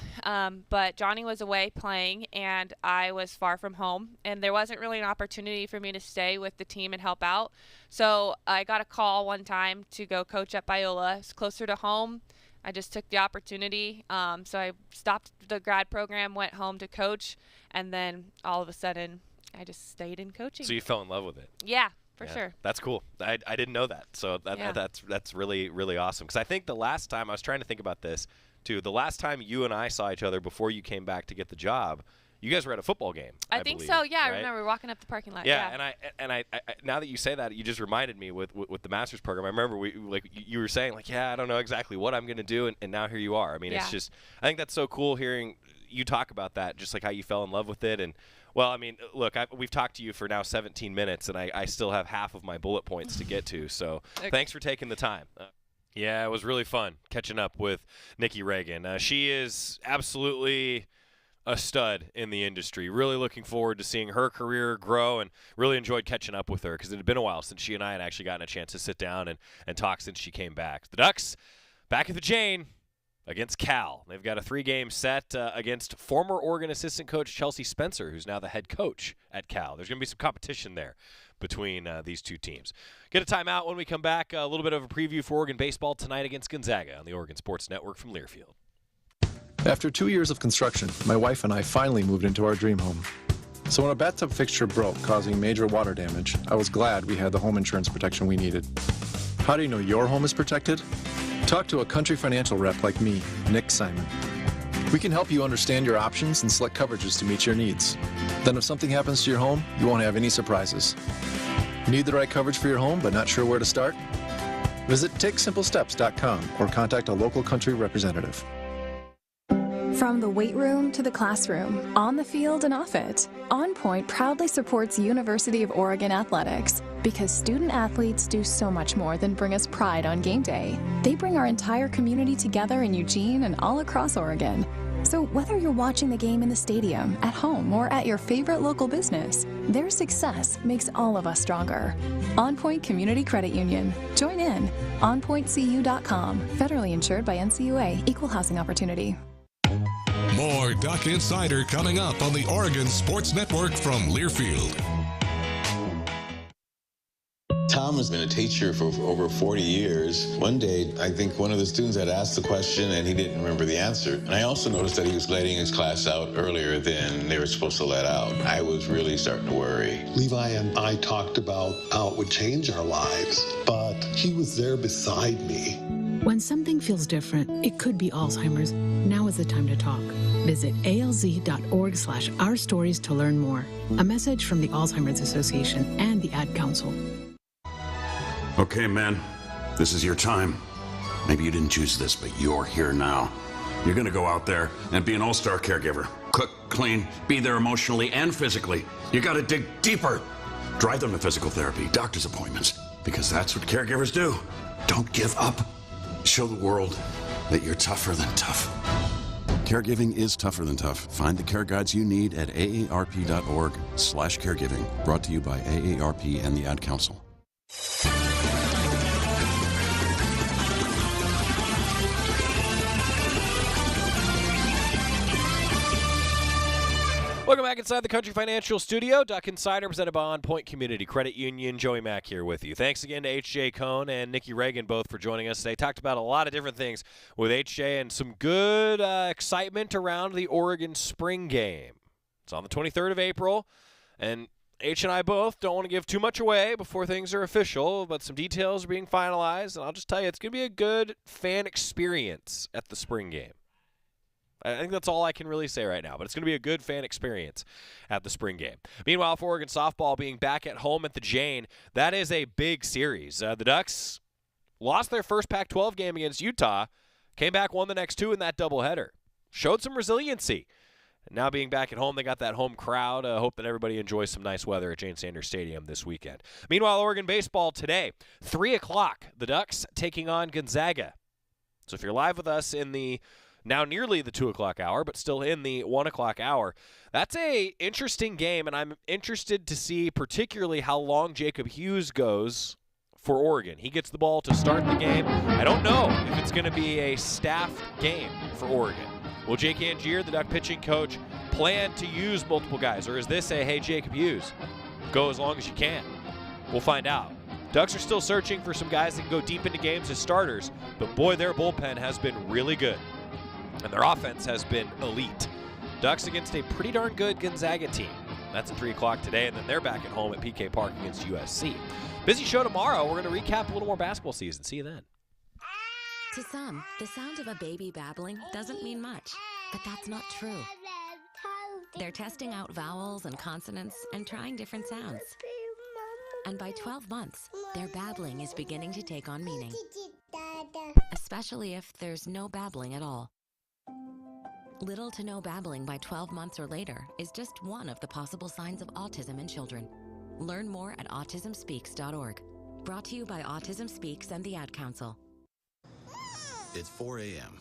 but Johnny was away playing and I was far from home, and there wasn't really an opportunity for me to stay with the team and help out. So I got a call one time to go coach at Biola. It's closer to home. I just took the opportunity. So I stopped the grad program, went home to coach, and then all of a sudden I just stayed in coaching. So you fell in love with it? Yeah. For sure. That's cool. I didn't know that. So that's really, really awesome. Because I think the last time, I was trying to think about this too, the last time you and I saw each other before you came back to get the job, you guys were at a football game. I think believe, so. Yeah, right? I remember walking up the parking lot. Yeah, and I now that you say that, you just reminded me with the master's program. I remember you were saying I don't know exactly what I'm going to do, and now here you are. I mean, it's just, I think that's so cool hearing you talk about that, just how you fell in love with it. And well, I mean, look, we've talked to you for now 17 minutes, and I still have half of my bullet points to get to. So thanks for taking the time. Yeah, it was really fun catching up with Nikki Ragin. She is absolutely a stud in the industry. Really looking forward to seeing her career grow, and really enjoyed catching up with her because it had been a while since she and I had actually gotten a chance to sit down and talk since she came back. The Ducks back at the Jane against Cal. They've got a 3-game set against former Oregon assistant coach Chelsea Spencer, who's now the head coach at Cal. There's going to be some competition there between these two teams. Get a timeout when we come back. A little bit of a preview for Oregon baseball tonight against Gonzaga on the Oregon Sports Network from Learfield. After 2 years of construction, my wife and I finally moved into our dream home. So when a bathtub fixture broke, causing major water damage, I was glad we had the home insurance protection we needed. How do you know your home is protected? Talk to a Country Financial rep like me, Nick Simon. We can help you understand your options and select coverages to meet your needs. Then if something happens to your home, you won't have any surprises. Need the right coverage for your home but not sure where to start? Visit TakeSimpleSteps.com or contact a local Country representative. From the weight room to the classroom, on the field and off it, On Point proudly supports University of Oregon athletics because student athletes do so much more than bring us pride on game day. They bring our entire community together in Eugene and all across Oregon. So whether you're watching the game in the stadium, at home, or at your favorite local business, their success makes all of us stronger. On Point Community Credit Union. Join in. OnPointCU.com. Federally insured by NCUA. Equal housing opportunity. More Duck Insider coming up on the Oregon Sports Network from Learfield. Tom has been a teacher for over 40 years. One day, I think one of the students had asked the question and he didn't remember the answer. And I also noticed that he was letting his class out earlier than they were supposed to let out. I was really starting to worry. Levi and I talked about how it would change our lives, but he was there beside me. When something feels different, it could be Alzheimer's. Now is the time to talk. Visit alz.org/ourstories to learn more. A message from the Alzheimer's Association and the Ad Council. Okay, men, this is your time. Maybe you didn't choose this, but you're here now. You're gonna go out there and be an all-star caregiver. Cook, clean, be there emotionally and physically. You gotta dig deeper. Drive them to physical therapy, doctor's appointments, because that's what caregivers do. Don't give up. Show the world that you're tougher than tough. Caregiving is tougher than tough. Find the care guides you need at aarp.org/caregiving. Brought to you by AARP and the Ad Council. Welcome back inside the Country Financial Studio. Duck Insider presented by On Point Community Credit Union. Joey Mack here with you. Thanks again to H.J. Cohn and Nikki Ragin both for joining us today. Talked about a lot of different things with H.J. and some good excitement around the Oregon spring game. It's on the 23rd of April, and H and I both don't want to give too much away before things are official, but some details are being finalized, and I'll just tell you, it's going to be a good fan experience at the spring game. I think that's all I can really say right now, but it's going to be a good fan experience at the spring game. Meanwhile, for Oregon softball being back at home at the Jane, that is a big series. The Ducks lost their first Pac-12 game against Utah, came back, won the next two in that doubleheader. Showed some resiliency. And now being back at home, they got that home crowd. Hope that everybody enjoys some nice weather at Jane Sanders Stadium this weekend. Meanwhile, Oregon baseball today, 3 o'clock, the Ducks taking on Gonzaga. So if you're live with us in the now nearly the 2 o'clock hour, but still in the 1 o'clock hour, that's a interesting game, and I'm interested to see particularly how long Jacob Hughes goes for Oregon. He gets the ball to start the game. I don't know if it's going to be a staffed game for Oregon. Will Jake Angier, the Duck pitching coach, plan to use multiple guys, or is this a, hey, Jacob Hughes, go as long as you can? We'll find out. Ducks are still searching for some guys that can go deep into games as starters, but boy, their bullpen has been really good. And their offense has been elite. Ducks against a pretty darn good Gonzaga team. That's at 3 o'clock today, and then they're back at home at PK Park against USC. Busy show tomorrow. We're going to recap a little more basketball season. See you then. To some, the sound of a baby babbling doesn't mean much, but that's not true. They're testing out vowels and consonants and trying different sounds. And by 12 months, their babbling is beginning to take on meaning, especially if there's no babbling at all. Little to no babbling by 12 months or later is just one of the possible signs of autism in children. Learn more at autismspeaks.org. Brought to you by Autism Speaks and the Ad Council. It's 4 a.m.